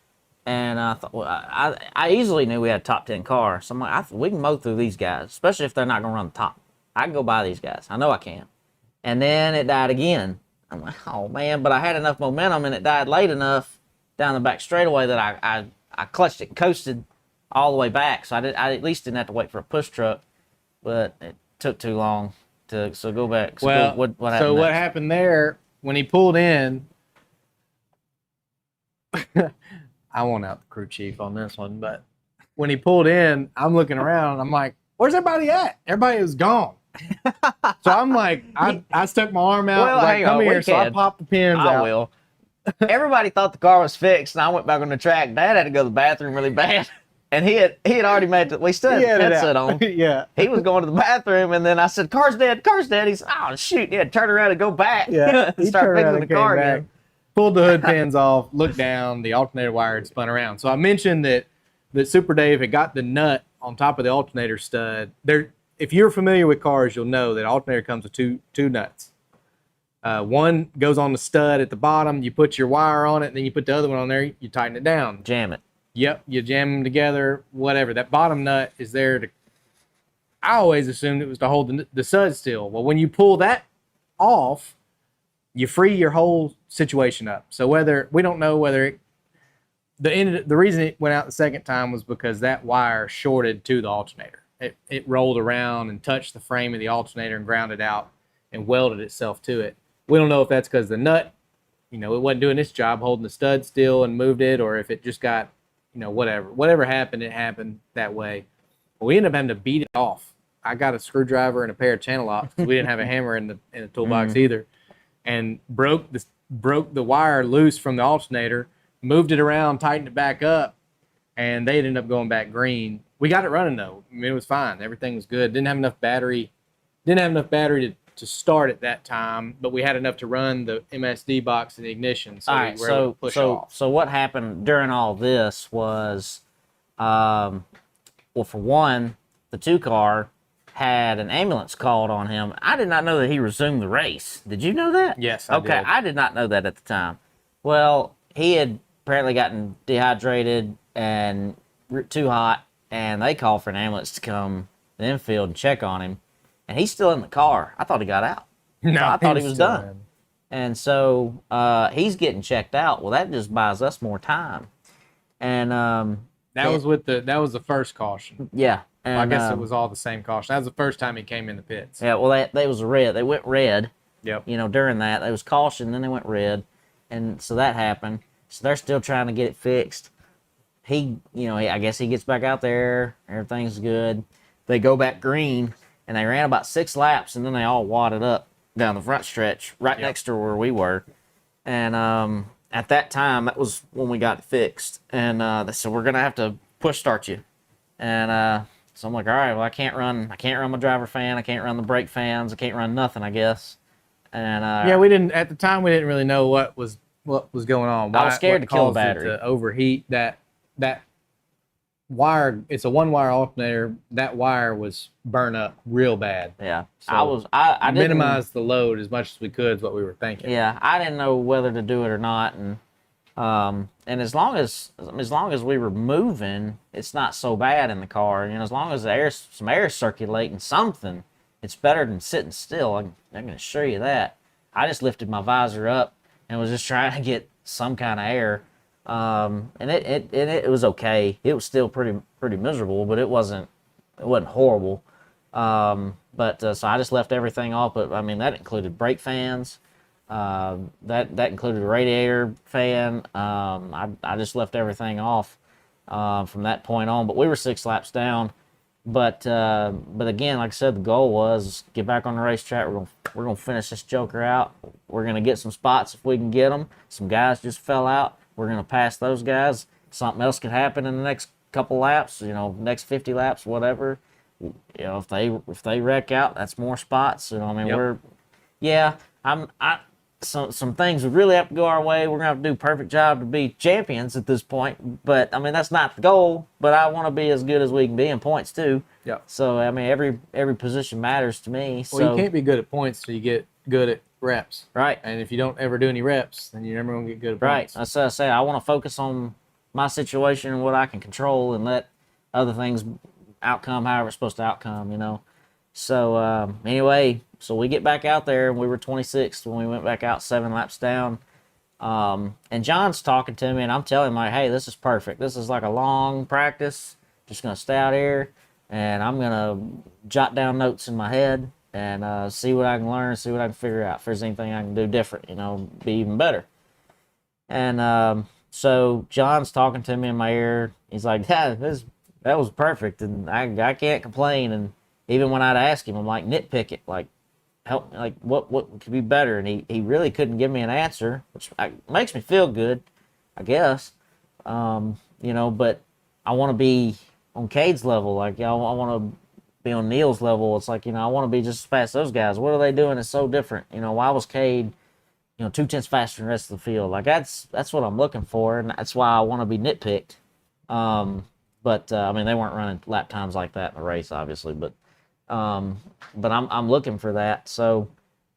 And I thought, well, I easily knew we had a top 10 car. So I'm like, we can mow through these guys, especially if they're not going to run the top. I can go by these guys. I know I can. And then it died again. I'm like, oh, man. But I had enough momentum, and it died late enough down the back straightaway that I clutched it and coasted all the way back. So I at least didn't have to wait for a push truck. But it took too long to go back. So well, what happened so next? what happened there, when he pulled in, I want out the crew chief on this one, but when he pulled in, I'm looking around, I'm like, where's everybody at? Everybody was gone. So I'm like, I stuck my arm out, Well, like, come here. So I popped the pins out. I will. Everybody thought the car was fixed, and I went back on the track. Dad had to go to the bathroom really bad, and he had already made it. We still had the headset on. Yeah. He was going to the bathroom, and then I said, "Car's dead, car's dead." He said, "Oh shoot!" He had to turn around and go back. Yeah. and start fixing the car again. Pulled the hood pins off, looked down, the alternator wire had spun around. So I mentioned that Super Dave had got the nut on top of the alternator stud. If you're familiar with cars, you'll know that alternator comes with two nuts. One goes on the stud at the bottom, you put your wire on it, and then you put the other one on there, you tighten it down. Jam it. Yep, you jam them together, whatever. That bottom nut is there to, I always assumed it was to hold the stud still. Well, when you pull that off, you free your whole situation up. So we don't know whether the reason it went out the second time was because that wire shorted to the alternator. It rolled around and touched the frame of the alternator and grounded out and welded itself to it. We don't know if that's because the nut, it wasn't doing its job holding the stud still and moved it, or if it just got, whatever happened, it happened that way. But we ended up having to beat it off. I got a screwdriver and a pair of channel locks. We didn't have a hammer in the toolbox either. And broke the wire loose from the alternator, moved it around, tightened it back up, and they ended up going back green. We got it running though. I mean, it was fine. Everything was good. Didn't have enough battery to start at that time, but we had enough to run the MSD box and the ignition. So we were able to push off. So what happened during all this was, well, for one, the 2-car had an ambulance called on him. I did not know that he resumed the race. Did you know that? Yes, I did. Okay, I did not know that at the time. Well, he had apparently gotten dehydrated and too hot, and they called for an ambulance to come to the infield and check on him. And he's still in the car. I thought he got out. No, I thought he was done. In. And so he's getting checked out. Well, that just buys us more time. And that was the first caution. Yeah. And, I guess it was all the same caution. That was the first time he came in the pits. Yeah, well, that was red. They went red. Yep. During that. They was caution, then they went red. And so that happened. So they're still trying to get it fixed. I guess he gets back out there. Everything's good. They go back green, and they ran about 6 laps, and then they all wadded up down the front stretch right next to where we were. And at that time, that was when we got it fixed. And they said, we're going to have to push start you. And so I'm like, all right, well, I can't run my driver fan. I can't run the brake fans. I can't run nothing, I guess. And at the time we didn't really know what was going on. I was scared to kill the battery. To overheat that wire. It's a 1-wire alternator. That wire was burnt up real bad. Yeah. So I didn't minimize the load as much as we could is what we were thinking. Yeah, I didn't know whether to do it or not, and as long as we were moving, it's not so bad in the car. As long as some air circulating, something, it's better than sitting still. I can assure you that. I just lifted my visor up and was just trying to get some kind of air, and it was okay. It was still pretty miserable, but it wasn't horrible. So I just left everything off. But I mean, that included brake fans. That included a radiator fan. I just left everything off from that point on. But we were 6 laps down. But again, like I said, the goal was get back on the racetrack. We're gonna finish this joker out. We're gonna get some spots if we can get them. Some guys just fell out. We're gonna pass those guys. Something else could happen in the next couple laps. Next 50 laps, whatever. If they wreck out, that's more spots. Yep. some things would really have to go our way. We're gonna have to do a perfect job to be champions at this point. But I mean, that's not the goal. But I want to be as good as we can be in points too. Yeah. So I mean, every position matters to me. Well, so, you can't be good at points till you get good at reps. Right. And if you don't ever do any reps, then you're never gonna get good at Right. points. That's what I say. I want to focus on my situation and what I can control, and let other things outcome however it's supposed to outcome. You know. So anyway, so we get back out there, and we were 26th when we went back out 7 laps down. And John's talking to me, and I'm telling him, like, hey, this is perfect. This is like a long practice. Just going to stay out here, and I'm going to jot down notes in my head and see what I can learn, see what I can figure out. If there's anything I can do different, you know, be even better. And so John's talking to me in my ear. He's like, yeah, that was perfect, and I can't complain. And even when I'd ask him, I'm like, nitpick it, like, help me, like, what could be better? And he really couldn't give me an answer, which makes me feel good, I guess. You know, but I want to be on Cade's level. Like, I want to be on Neil's level. It's like, you know, I want to be just as fast as those guys. What are they doing that's so different? You know, why was Cade, you know, 2/10 faster than the rest of the field? Like, that's what I'm looking for, and that's why I want to be nitpicked. But I mean, they weren't running lap times like that in the race, obviously, but I'm looking for that. So,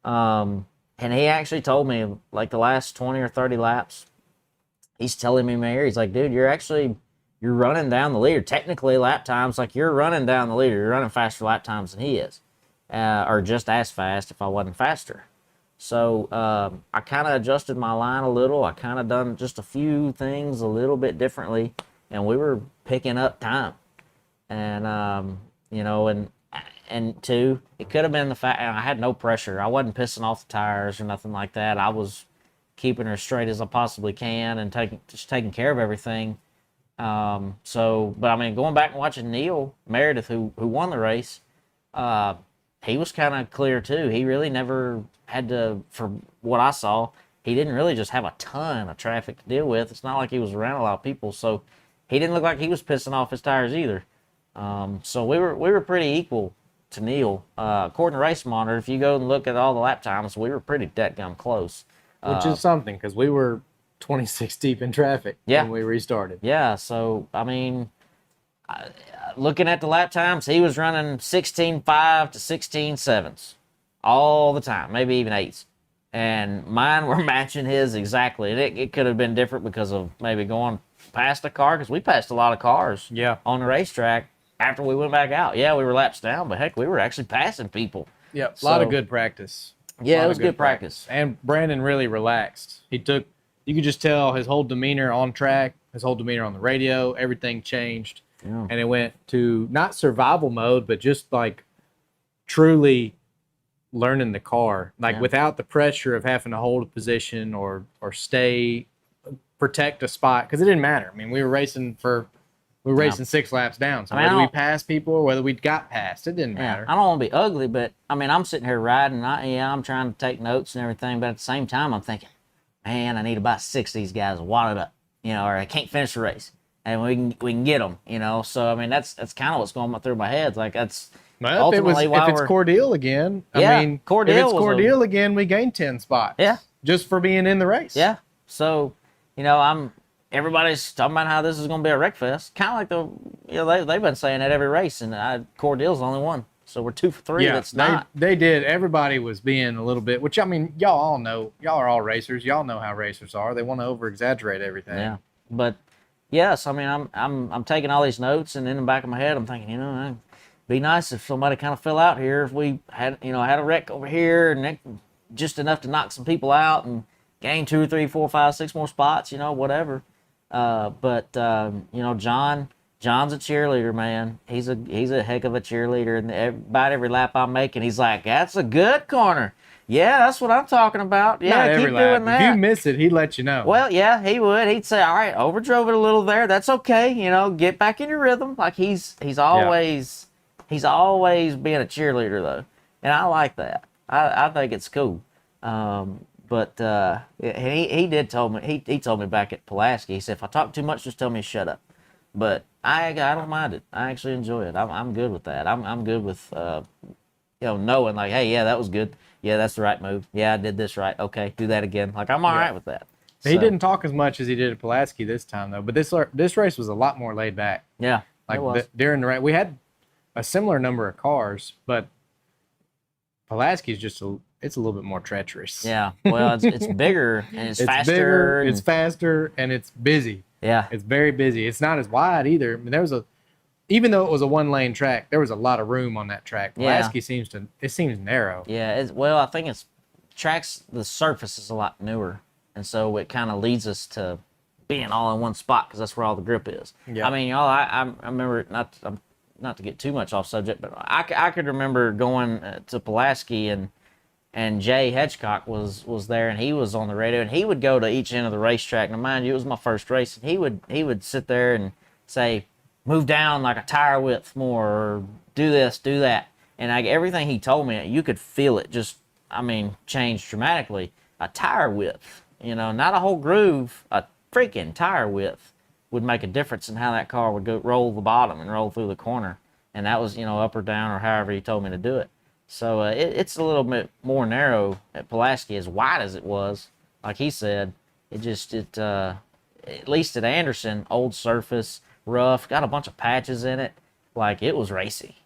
and he actually told me, like, the last 20 or 30 laps, he's telling me in my ear, he's like, dude, you're running down the leader. Technically, lap times, like, you're running down the leader. You're running faster lap times than he is, or just as fast if I wasn't faster. So I kind of adjusted my line a little. I kind of done just a few things a little bit differently, and we were picking up time. And, you know, and two, it could have been the fact I had no pressure. I wasn't pissing off the tires or nothing like that. I was keeping her as straight as I possibly can and taking care of everything. So, but I mean, going back and watching Neil Meredith, who won the race, he was kind of clear too. He really never had to, for what I saw, he didn't really just have a ton of traffic to deal with. It's not like he was around a lot of people, so he didn't look like he was pissing off his tires either. So we were pretty equal to Neil. According to Race Monitor, if you go and look at all the lap times, we were pretty dadgum close. Which is something, because we were 26 deep in traffic when we restarted. Yeah, so, I mean, looking at the lap times, he was running 16.5 to 16.7s all the time, maybe even 8s. And mine were matching his exactly. And it could have been different because of maybe going past a car, because we passed a lot of cars on the racetrack after we went back out. Yeah, we were laps down, but heck, we were actually passing people. Yeah, a lot of good practice. Yeah, it was good practice. And Brandon really relaxed. You could just tell his whole demeanor on track, his whole demeanor on the radio, everything changed. Yeah. And it went to not survival mode, but just like truly learning the car, like without the pressure of having to hold a position or protect a spot, because it didn't matter. I mean, we were racing 6 laps down. So I mean, whether we passed people or whether we got passed, it didn't matter. I don't want to be ugly, but I mean, I'm sitting here riding. I'm trying to take notes and everything, but at the same time, I'm thinking, man, I need about 6 of these guys wadded up, you know, or I can't finish the race, and we can get them, you know. So I mean, that's kind of what's going through my head. Like, that's ultimately if why it's Cordele again. Yeah, I mean, Cordele if it's Cordele again, we gain 10 spots. Yeah, just for being in the race. Yeah. So, you know, everybody's talking about how this is going to be a wreck fest. Kind of like they've been saying that every race, and Cordele's the only one. So we're 2 for 3. Yeah, that's not. They did. Everybody was being a little bit, which, I mean, y'all all know. Y'all are all racers. Y'all know how racers are. They want to over-exaggerate everything. Yeah. But, yes, I mean, I'm taking all these notes, and in the back of my head, I'm thinking, you know, it'd be nice if somebody kind of fell out here, if we had a wreck over here, and just enough to knock some people out and gain 2, 3, 4, 5, 6 more spots, you know, whatever. But you know, John's a cheerleader, man. He's a heck of a cheerleader, and about every lap I'm making, he's like, "That's a good corner." Yeah, that's what I'm talking about. Yeah, keep doing that. If you miss it, he'd let you know. Well, yeah, he would. He'd say, "All right, overdrove it a little there. That's okay. You know, get back in your rhythm." Like he's always being a cheerleader though, and I like that. I think it's cool. But he did told me he told me back at Pulaski. He said, if I talk too much, just tell me to shut up. But I don't mind it. I actually enjoy it. I'm good with that. I'm good with knowing like, hey, yeah, that was good. Yeah, that's the right move. Yeah, I did this right. Okay, do that again. Like, I'm all right with that. He didn't talk as much as he did at Pulaski this time, though. But this race was a lot more laid back. Yeah, like during the race, we had a similar number of cars, but Pulaski's it's a little bit more treacherous. Yeah, well, it's bigger and it's faster. Bigger, it's faster, and it's busy. Yeah, it's very busy. It's not as wide either. I mean, even though it was a 1-lane track, there was a lot of room on that track. Pulaski seems narrow. Yeah, I think the surface is a lot newer, and so it kind of leads us to being all in one spot because that's where all the grip is. Yeah. I mean, y'all, I remember, not to get too much off subject, but I could remember going to Pulaski and Jay Hedgecock was there, and he was on the radio, and he would go to each end of the racetrack. Now, mind you, it was my first race, and he would sit there and say, move down like a tire width more, or do this, do that. And everything he told me, you could feel it change dramatically. A tire width, not a whole groove, a freaking tire width would make a difference in how that car would go roll the bottom and roll through the corner. And that was, up or down or however he told me to do it. So it's a little bit more narrow at Pulaski, as wide as it was. Like he said, at least at Anderson, old surface, rough, got a bunch of patches in it. Like, it was racy,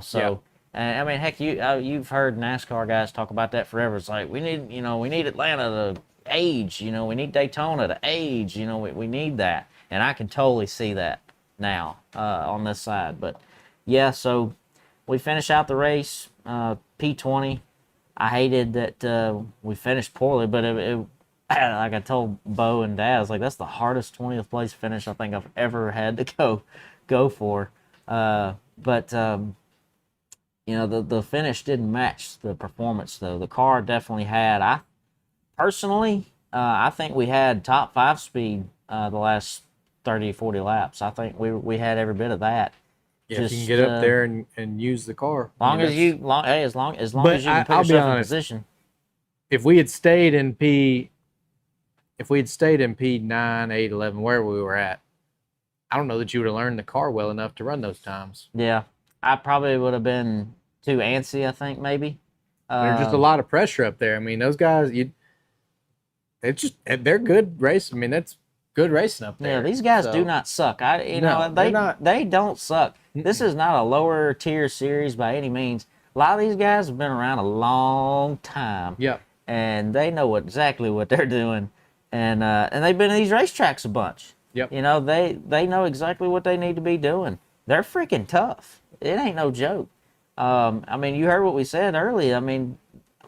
So, I mean, heck, you've heard NASCAR guys talk about that forever. It's like, we need Atlanta to age, we need Daytona to age, we need that. And I can totally see that now on this side. But, yeah, so we finish out the race, P20. I hated that we finished poorly, but it like I told Bo and Dad, I was like, that's the hardest 20th place finish I think I've ever had to go for. But the finish didn't match the performance, though. The car definitely had. I think we had top 5 speed the last 30, 40 laps. I think we had every bit of that. Yeah, if you can get up there and use the car. As long as you can put yourself in position. If we had stayed in P9, 8, 11, wherever we were at, I don't know that you would have learned the car well enough to run those times. Yeah, I probably would have been too antsy, I think, maybe. There's just a lot of pressure up there. I mean, those guys, they're good racing. I mean, that's good racing up there. Yeah, these guys do not suck. They don't suck. This is not a lower tier series by any means. A lot of these guys have been around a long time. Yep. And they know exactly what they're doing. And they've been in these racetracks a bunch. Yep. They know exactly what they need to be doing. They're freaking tough. It ain't no joke. I mean, you heard what we said earlier. I mean,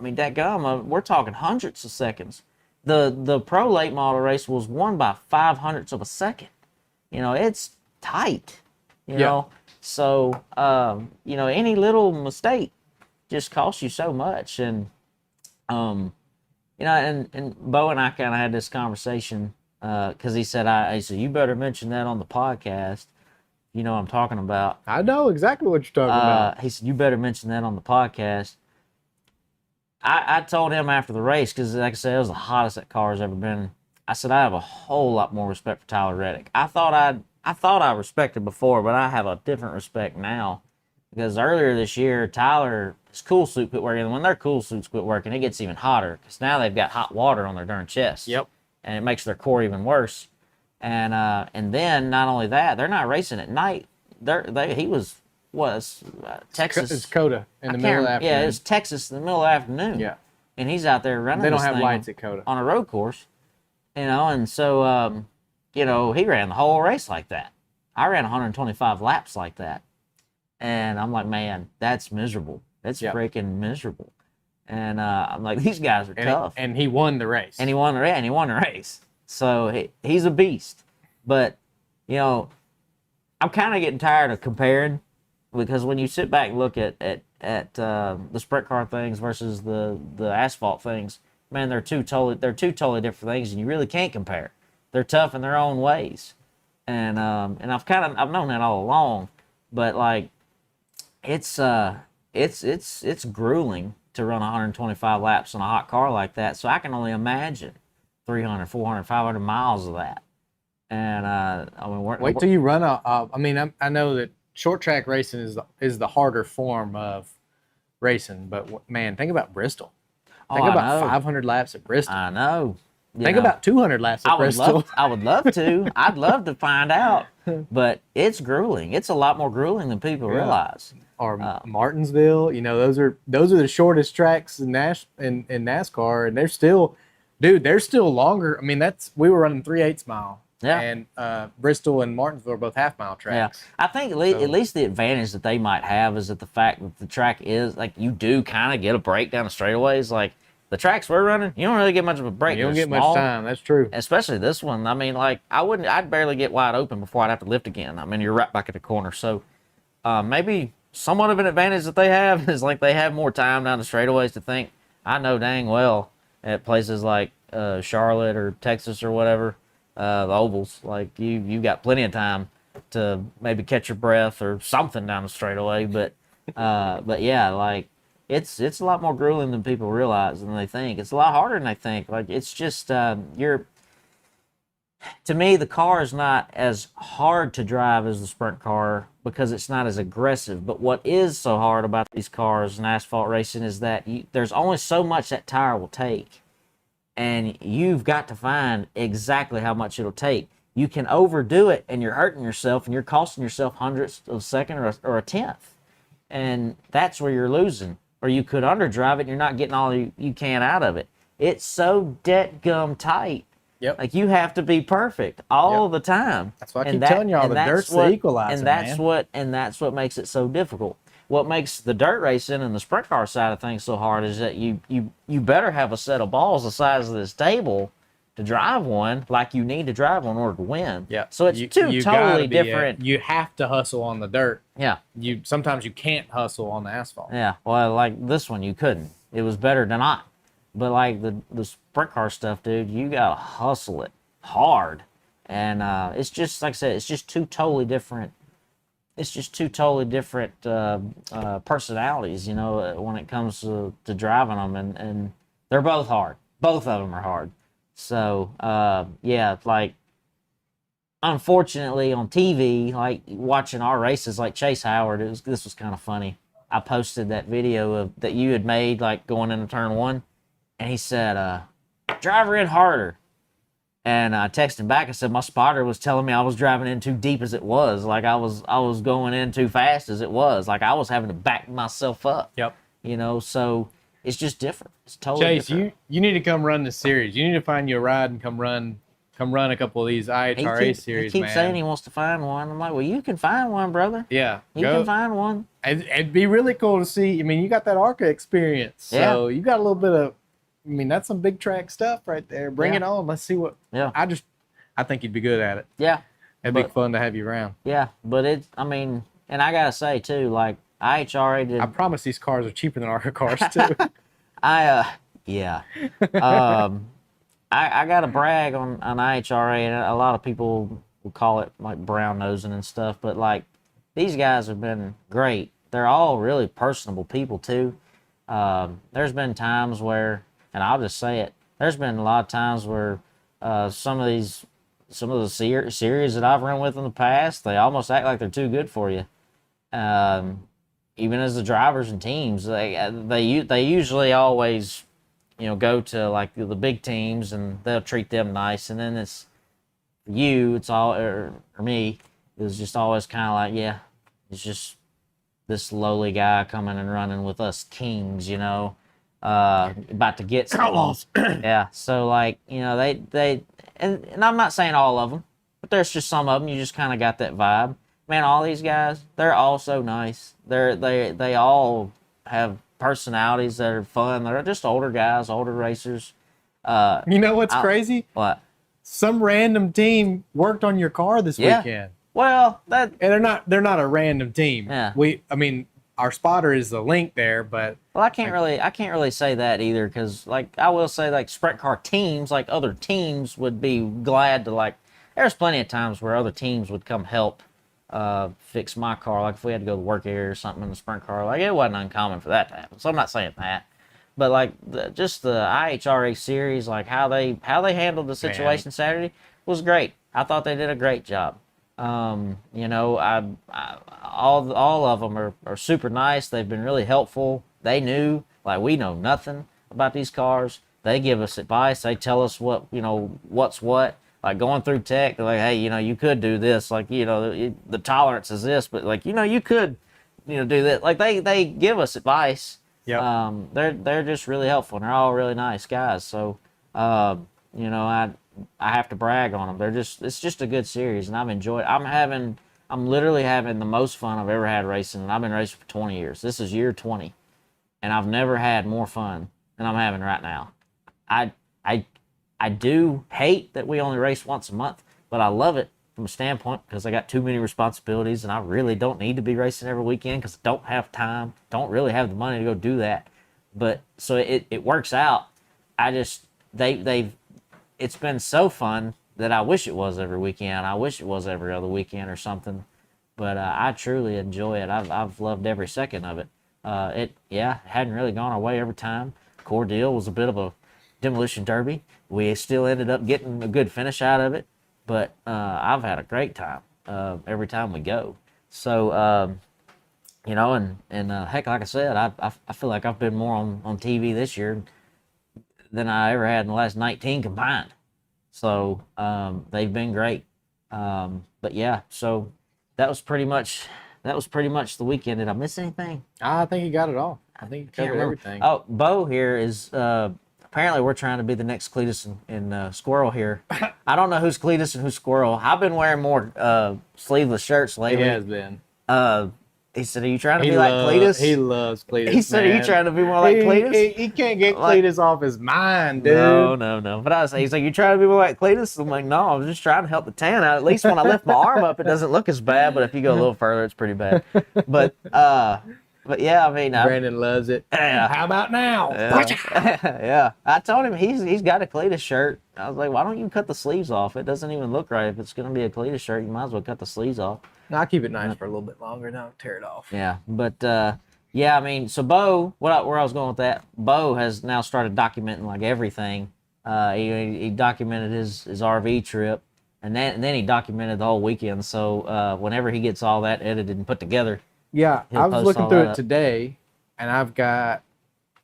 dadgum, we're talking hundreds of seconds. The pro late model race was won by 0.05 of a second. It's tight. You know. So any little mistake just costs you so much. And and Bo and I kind of had this conversation because he said, you better mention that on the podcast. You know what I'm talking about. I know exactly what you're talking about. He said, you better mention that on the podcast. I told him after the race, because like I said, it was the hottest that car has ever been. I said, I have a whole lot more respect for Tyler Reddick. I thought I respected before, but I have a different respect now. Because earlier this year, his cool suit quit working. And when their cool suits quit working, it gets even hotter. Because now they've got hot water on their darn chest. Yep. And it makes their core even worse. And then, not only that, they're not racing at night. He was Texas. It's COTA in the middle of the afternoon. Yeah, it's Texas in the middle of the afternoon. Yeah. And he's out there running. They don't have lights at COTA. On a road course. And so, he ran the whole race like that. I ran 125 laps like that. And I'm like, man, that's miserable. That's freaking miserable. And I'm like, these guys are tough. And he won the race. And he won the race. So he's a beast. But, I'm kind of getting tired of comparing, because when you sit back and look at the sprint car things versus the asphalt things, man, they're two totally different things, and you really can't compare. They're tough in their own ways. And I've known that all along, but like it's grueling to run 125 laps on a hot car like that. So I can only imagine 300, 400, 500 miles of that. And wait till you run I know that short track racing is the harder form of racing, but man, think about Bristol. Think about I know. 500 laps at Bristol. I know. Think about 200 laps at Bristol. I would love to. I'd love to find out, but it's grueling. It's a lot more grueling than people realize. Or Martinsville, those are the shortest tracks in NASCAR, and they're still longer. I mean, we were running 3/8 mile. Yeah. And Bristol and Martinsville are both half-mile tracks. Yeah. I think at least the advantage that they might have is that the fact that the track is, like, you do kind of get a break down the straightaways. Like, the tracks we're running, you don't really get much of a break. You don't get much time. That's true. Especially this one. I mean, like, I'd barely get wide open before I'd have to lift again. I mean, you're right back at the corner. So maybe somewhat of an advantage that they have is, like, they have more time down the straightaways to think. I know dang well at places like Charlotte or Texas or whatever, the ovals, like you got plenty of time to maybe catch your breath or something down the straightaway. But yeah, like it's a lot more grueling than people realize and they think. It's a lot harder than they think. Like it's just to me, the car is not as hard to drive as the sprint car because it's not as aggressive. But what is so hard about these cars and asphalt racing is that there's only so much that tire will take. And you've got to find exactly how much it'll take. You can overdo it, and you're hurting yourself, and you're costing yourself hundredths of a second or a tenth. And that's where you're losing. Or you could underdrive it, and you're not getting all you can out of it. It's so dead-gum tight. Yep. Like, you have to be perfect all the time. That's why I keep telling y'all, the dirt's the equalizer, and that's what makes it so difficult. What makes the dirt racing and the sprint car side of things so hard is that you better have a set of balls the size of this table to drive one like you need to drive one in order to win. Yeah. So it's two totally different. You have to hustle on the dirt. Yeah. Sometimes you can't hustle on the asphalt. Yeah. Well, like this one, you couldn't. It was better than not. But like the sprint car stuff, dude, you gotta hustle it hard, and it's just like I said, it's just two totally different. It's just two totally different personalities, when it comes to driving them, and they're both hard. Both of them are hard. So, yeah, like, unfortunately on TV, like, watching our races, like Chase Howard, this was kind of funny. I posted that video that you had made, like, going into turn one, and he said, drive her in harder. And I texted him back. I said my spotter was telling me I was driving in too deep as it was. Like I was going in too fast as it was. Like I was having to back myself up. Yep. So it's just different. It's totally different. Chase, you need to come run this series. You need to find you a ride and come run a couple of these IHRA series, He keeps saying he wants to find one. I'm like, well, you can find one, brother. Yeah. You can find one. It'd be really cool to see. I mean, you got that ARCA experience. So you got a little bit of, I mean, that's some big track stuff right there. Bring it on. Let's see what. Yeah. I think you'd be good at it. Yeah. It'd be fun to have you around. Yeah, but and I gotta say too, like IHRA did. I promise these cars are cheaper than ARCA cars too. Yeah. I gotta brag on IHRA, and a lot of people will call it like brown nosing and stuff, but like these guys have been great. They're all really personable people too. There's been times where, and I'll just say it, there's been a lot of times where some of the series that I've run with in the past, they almost act like they're too good for you. Even as the drivers and teams, they usually always, go to like the big teams and they'll treat them nice, and then it's all or me. It was just always kind of like, yeah, it's just this lowly guy coming and running with us kings, about to get some Outlaws. Yeah, so like, they and I'm not saying all of them, but there's just some of them you just kind of got that vibe. Man, all these guys, they're all so nice. They all have personalities that are fun. They're just older guys, older racers. You know what's crazy? What? Some random team worked on your car this weekend. Well, and they're not a random team. Yeah. Our spotter is the link there, but I can't really say that either, because like I will say, like sprint car teams, like other teams would be glad to, like, there's plenty of times where other teams would come help fix my car, like if we had to go to the work area or something in the sprint car, like it wasn't uncommon for that to happen. So I'm not saying that, but like just the IHRA series, like how they handled the situation Saturday was great. I thought they did a great job. All of them are super nice. They've been really helpful. They knew, like, we know nothing about these cars. They give us advice. They tell us what's what. Like going through tech, they're like, hey, you could do this. Like, the tolerance is this, but like, you could, do that. Like they give us advice. Yep. They're just really helpful. And they're all really nice guys. So, I have to brag on them. It's just a good series, and I've enjoyed it. I'm literally having the most fun I've ever had racing, and I've been racing for 20 years. This is year 20, and I've never had more fun than I'm having right now. I do hate that we only race once a month, but I love it from a standpoint because I got too many responsibilities, and I really don't need to be racing every weekend because I don't have time, don't really have the money to go do that. But so it works out. It's been so fun that I wish it was every weekend. I wish it was every other weekend or something. But I truly enjoy it. I've loved every second of it. It hadn't really gone our way every time. Core deal was a bit of a demolition derby. We still ended up getting a good finish out of it. But I've had a great time every time we go. So, heck, like I said, I feel like I've been more on TV this year than I ever had in the last 19 combined. So they've been great. But yeah, so that was pretty much the weekend. Did I miss anything? I think you got it all. I think you covered everything. Oh, Bo here is apparently we're trying to be the next Cletus and Squirrel here. I don't know who's Cletus and who's Squirrel. I've been wearing more sleeveless shirts lately. He has been. He said, "Are you trying to be like Cletus?" He loves Cletus. He said, "Are you trying to be more like Cletus?" He can't get Cletus off his mind, dude. No. But he's like, "You trying to be more like Cletus?" I'm like, "No, I'm just trying to help the tan out. At least when I lift my arm up, it doesn't look as bad. But if you go a little further, it's pretty bad." But yeah, I mean, Brandon loves it. How about now? Yeah. I told him he's got a Cletus shirt. I was like, "Why don't you cut the sleeves off? It doesn't even look right. If it's gonna be a Cletus shirt, you might as well cut the sleeves off." No, I'll keep it nice for a little bit longer, and I'll tear it off. Yeah, but I mean, so Bo, where I was going with that, Bo has now started documenting like everything. He documented his RV trip, and then he documented the whole weekend. So whenever he gets all that edited and put together, yeah, I was post looking all through that it up. today, and I've got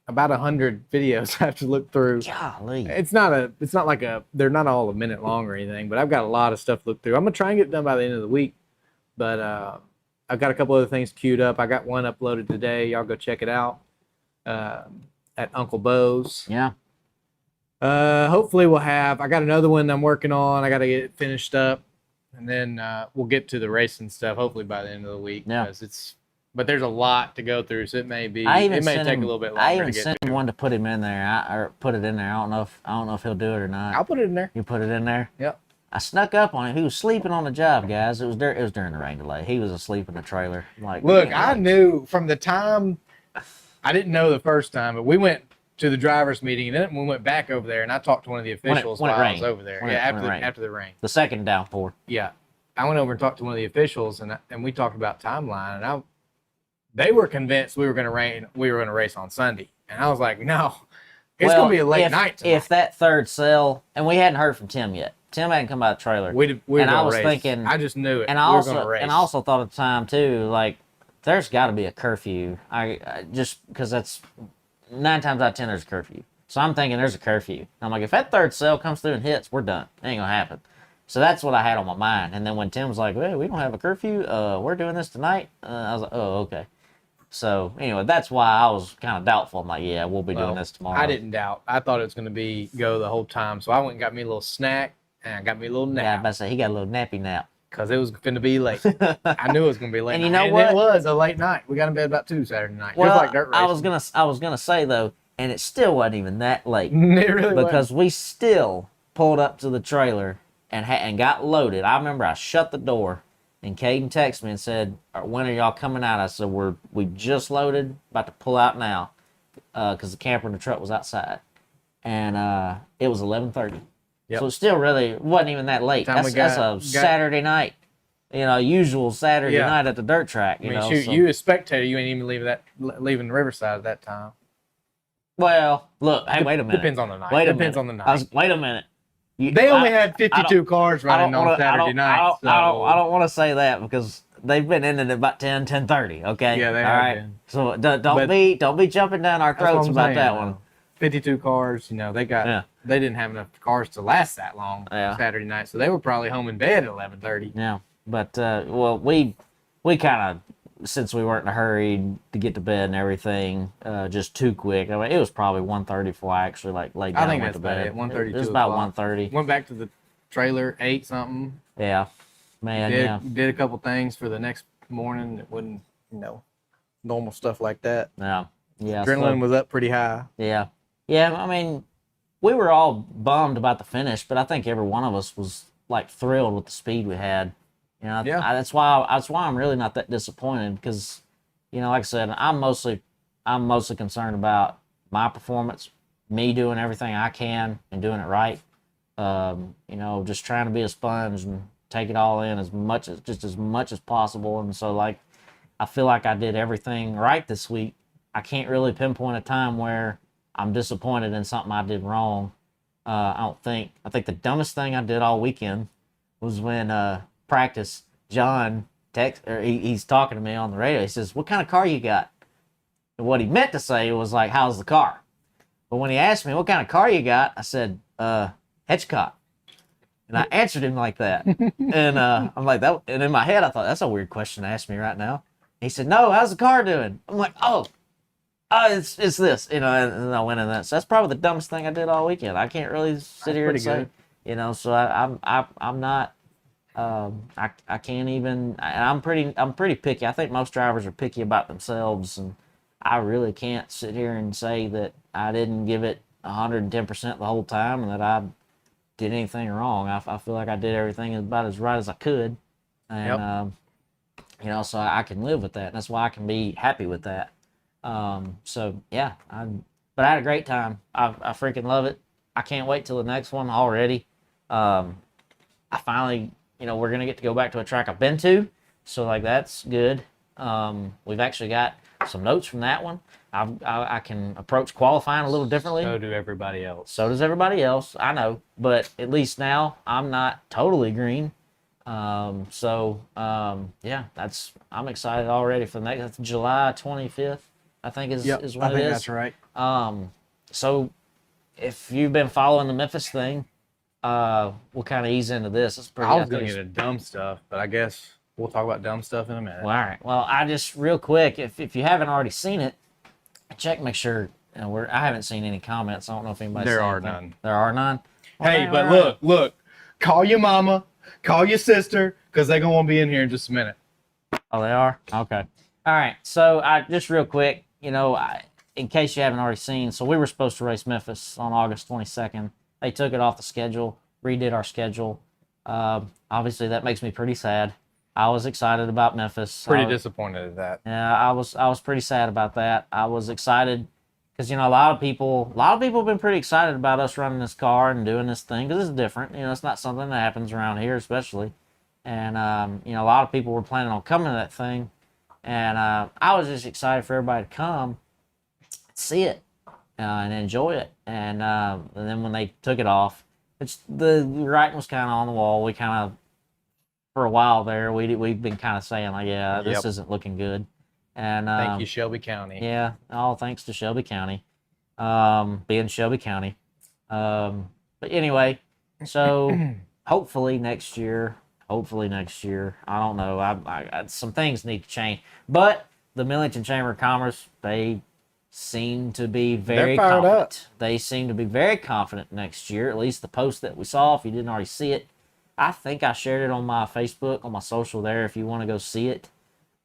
about 100 videos I have to look through. Golly. It's not like they're not all a minute long or anything, but I've got a lot of stuff to look through. I'm gonna try and get it done by the end of the week. But I've got a couple other things queued up. I got one uploaded today. Y'all go check it out at Uncle Bo's. Yeah. Hopefully I got another one I'm working on. I got to get it finished up. And then we'll get to the racing stuff hopefully by the end of the week. Yeah. But there's a lot to go through, so it may take a little bit longer. I even to get sent him one to put him in there. Or put it in there. I don't know if he'll do it or not. I'll put it in there. You put it in there? Yep. I snuck up on him. He was sleeping on the job, guys. It was during the rain delay. He was asleep in the trailer. Like, look, I knew from the time I didn't know the first time, but we went to the driver's meeting, and then we went back over there, and I talked to one of the officials while I was over there. After the rain. The second downpour. Yeah, I went over and talked to one of the officials, and we talked about timeline, and they were convinced we were going to race on Sunday, and I was like, no, it's going to be a late night tonight. If that third cell, and we hadn't heard from Tim yet. Tim hadn't come by the trailer. I was thinking, I just knew it. And I also thought at the time too, like, there's got to be a curfew. I just because that's 9 times out of 10 there's a curfew. So I'm thinking there's a curfew. And I'm like, if that third cell comes through and hits, we're done. It ain't gonna happen. So that's what I had on my mind. And then when Tim was like, "Well, we don't have a curfew. We're doing this tonight." I was like, "Oh, okay." So anyway, that's why I was kind of doubtful. I'm like, "Yeah, we'll be doing this tomorrow." I didn't doubt. I thought it was going to go the whole time. So I went and got me a little snack. And I got me a little nap. Yeah, I was about to say, he got a little nappy nap. Because it was going to be late. I knew it was going to be late. And you know what? It was a late night. We got in bed about 2 Saturday night. Well, just like dirt racing. I was gonna say though, and it still wasn't even that late. It really because we still pulled up to the trailer and got loaded. I remember I shut the door, and Caden texted me and said, "When are y'all coming out?" I said, "We just loaded, about to pull out now," because the camper and the truck was outside, and it was 11:30. Yep. So it still really wasn't even that late. That's a Saturday night, usual Saturday night at the dirt track. You a spectator, you ain't even leaving Riverside at that time. Well, look, hey, wait a minute. Depends on the night. Wait a minute. They only had 52 cars running on Saturday night. I don't want to say that because they've been ending at about 10:30. Okay. Yeah, they have been. So don't be jumping down our throats about that one. 52 cars. You know, they didn't have enough cars to last that long Saturday night, so they were probably home in bed at 11:30. Yeah, but well, we kind of, since we weren't in a hurry to get to bed and everything, just too quick. I mean, it was probably 1:30 before I actually laid down I think and went that's to bed. about it. 1:30. It was about 1:30. Went back to the trailer, ate something. Yeah, man. Did a couple things for the next morning that wasn't, normal stuff like that. Yeah. Adrenaline was up pretty high. Yeah. I mean, we were all bummed about the finish, but I think every one of us was thrilled with the speed we had. That's why I'm really not that disappointed, because, like I said, I'm mostly concerned about my performance, me doing everything I can and doing it right. Just trying to be a sponge and take it all in as much as possible. And so I feel like I did everything right this week. I can't really pinpoint a time where I'm disappointed in something I did wrong. I think the dumbest thing I did all weekend was when practice, John he's talking to me on the radio. He says, "What kind of car you got?" And what he meant to say was how's the car? But when he asked me what kind of car you got, I said, Hitchcock. And I answered him like that. And I'm like, that. And in my head, I thought, that's a weird question to ask me right now. He said, "No, how's the car doing?" I'm like, oh, it's this, and I went in that. So that's probably the dumbest thing I did all weekend. I can't really sit here and say, so I'm not, I can't even, I'm pretty picky. I think most drivers are picky about themselves, and I really can't sit here and say that I didn't give it 110% the whole time and that I did anything wrong. I feel like I did everything about as right as I could, and so I can live with that. And that's why I can be happy with that. But I had a great time. I freaking love it. I can't wait till the next one already. I finally, we're gonna get to go back to a track I've been to, so that's good. We've actually got some notes from that one. I can approach qualifying a little differently. So do everybody else. So does everybody else. I know, but at least now I'm not totally green. I'm excited already for the next. That's July 25th, I think is when it is. I think that's right. So if you've been following the Memphis thing, we'll kind of ease into this. It's pretty. I was going to get into dumb stuff, but I guess we'll talk about dumb stuff in a minute. Well, all right. Well, I just real quick, if you haven't already seen it, make sure. I haven't seen any comments. I don't know if anybody's. There are none. There are none. Hey, but look, call your mama, call your sister, because they're gonna want to be in here in just a minute. Oh, they are? Okay. All right. So just real quick, in case you haven't already seen, so we were supposed to race Memphis on August 22nd. They took it off the schedule, redid our schedule. Obviously, that makes me pretty sad. I was excited about Memphis. Pretty disappointed at that. Yeah, I was pretty sad about that. I was excited because a lot of people have been pretty excited about us running this car and doing this thing because it's different. It's not something that happens around here, especially. And a lot of people were planning on coming to that thing, and I was just excited for everybody to come, see it, and enjoy it. And then when they took it off, the writing was kind of on the wall. We kind of, for a while there, we've been kind of saying this isn't looking good. And thank you, Shelby County. Yeah, all thanks to Shelby County, being Shelby County. But anyway, so hopefully next year, I don't know. I some things need to change, but the Millington Chamber of Commerce, they seem to be very confident. They seem to be very confident next year. At least the post that we saw. If you didn't already see it, I think I shared it on my Facebook, on my social there. If you want to go see it.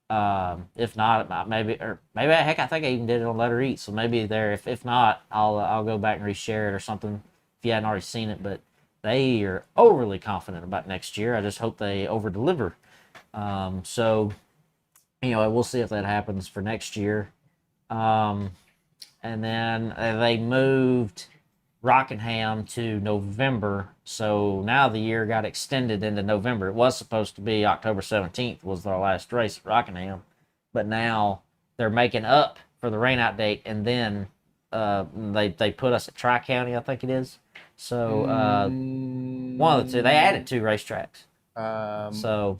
If not, maybe heck, I think I even did it on Letter Eat, so maybe there. If not, I'll go back and reshare it or something if you hadn't already seen it. But they are overly confident about next year. I just hope they over deliver. So we'll see if that happens for next year. And then they moved Rockingham to November, so now the year got extended into November. It was supposed to be October 17th was our last race at Rockingham, but now they're making up for the rainout date, and then they put us at Tri-County, I think it is. So one of the two, they added 2 racetracks. So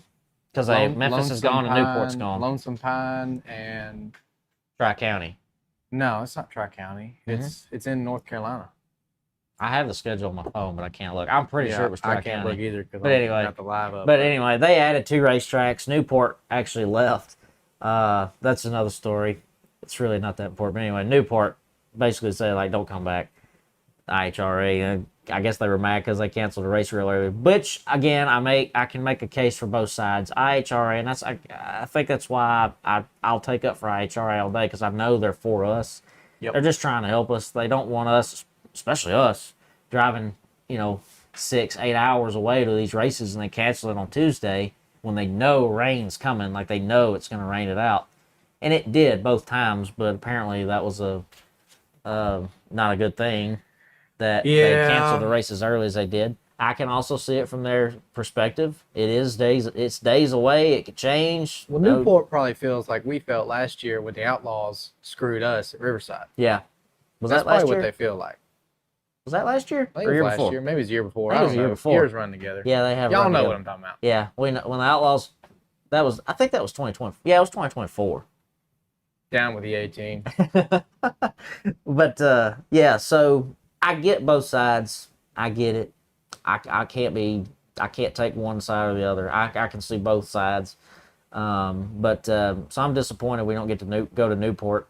because Memphis is gone and Newport's gone. Lonesome Pine and Tri-County. No, it's not Tri-County. It's in North Carolina. I have the schedule on my phone, but I can't look. I'm pretty sure it was Tri-County. I can't look either because But anyway, got the live up. But anyway, they added 2 racetracks. Newport actually left. That's another story. It's really not that important. But anyway, Newport basically said, like, don't come back. IHRA, and I guess they were mad because they canceled the race real early. Which, again, I can make a case for both sides. IHRA, and I think that's why I'll take up for IHRA all day, because I know they're for us. Yep. They're just trying to help us. They don't want us, especially us, driving 6-8 hours away to these races, and they cancel it on Tuesday when they know rain's coming, like they know it's going to rain it out. And it did both times, but apparently that was not a good thing that they canceled the race as early as they did. I can also see it from their perspective. It's days away. It could change. Well, Newport probably feels like we felt last year when the Outlaws screwed us at Riverside. Yeah. That's probably what they feel like. Was that last year? I think it was last year. Maybe it was the year before. I don't know. Years run together. Yeah, they have. Y'all know what I'm talking about. Yeah. When the Outlaws, I think that was 2020. Yeah, it was 2024. Down with the 18. But, yeah, so I get both sides. I get it. I can't take one side or the other. I can see both sides. So I'm disappointed we don't get to go to Newport.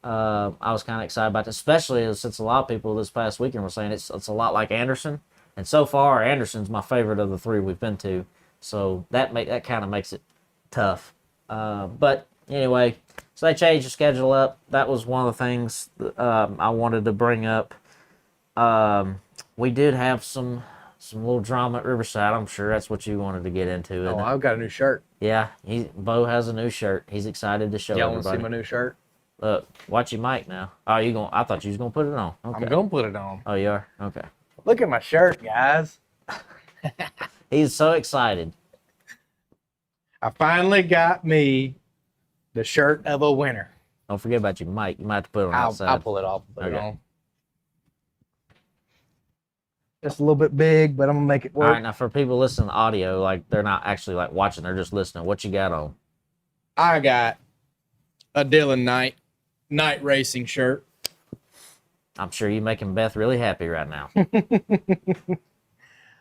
I was kind of excited about it, especially since a lot of people this past weekend were saying it's a lot like Anderson. And so far, Anderson's my favorite of the 3 we've been to. So that kind of makes it tough. But anyway, so they changed the schedule up. That was one of the things I wanted to bring up. We did have some little drama at Riverside. I'm sure that's what you wanted to get into. Oh, I've got a new shirt. Yeah, Bo has a new shirt. He's excited to show everybody. Y'all want to see my new shirt? Look, watch your mic now. Oh, I thought you was gonna put it on. Okay. I'm gonna put it on. Oh, you are? Okay. Look at my shirt, guys. He's so excited. I finally got me the shirt of a winner. Don't forget about your mic. You might have to put it on outside. I'll pull it off. Put it on. Just a little bit big, but I'm gonna make it work. All right, now for people listening to audio, like they're not actually like watching, they're just listening. What you got on? I got a Dylan night racing shirt. I'm sure you're making Beth really happy right now.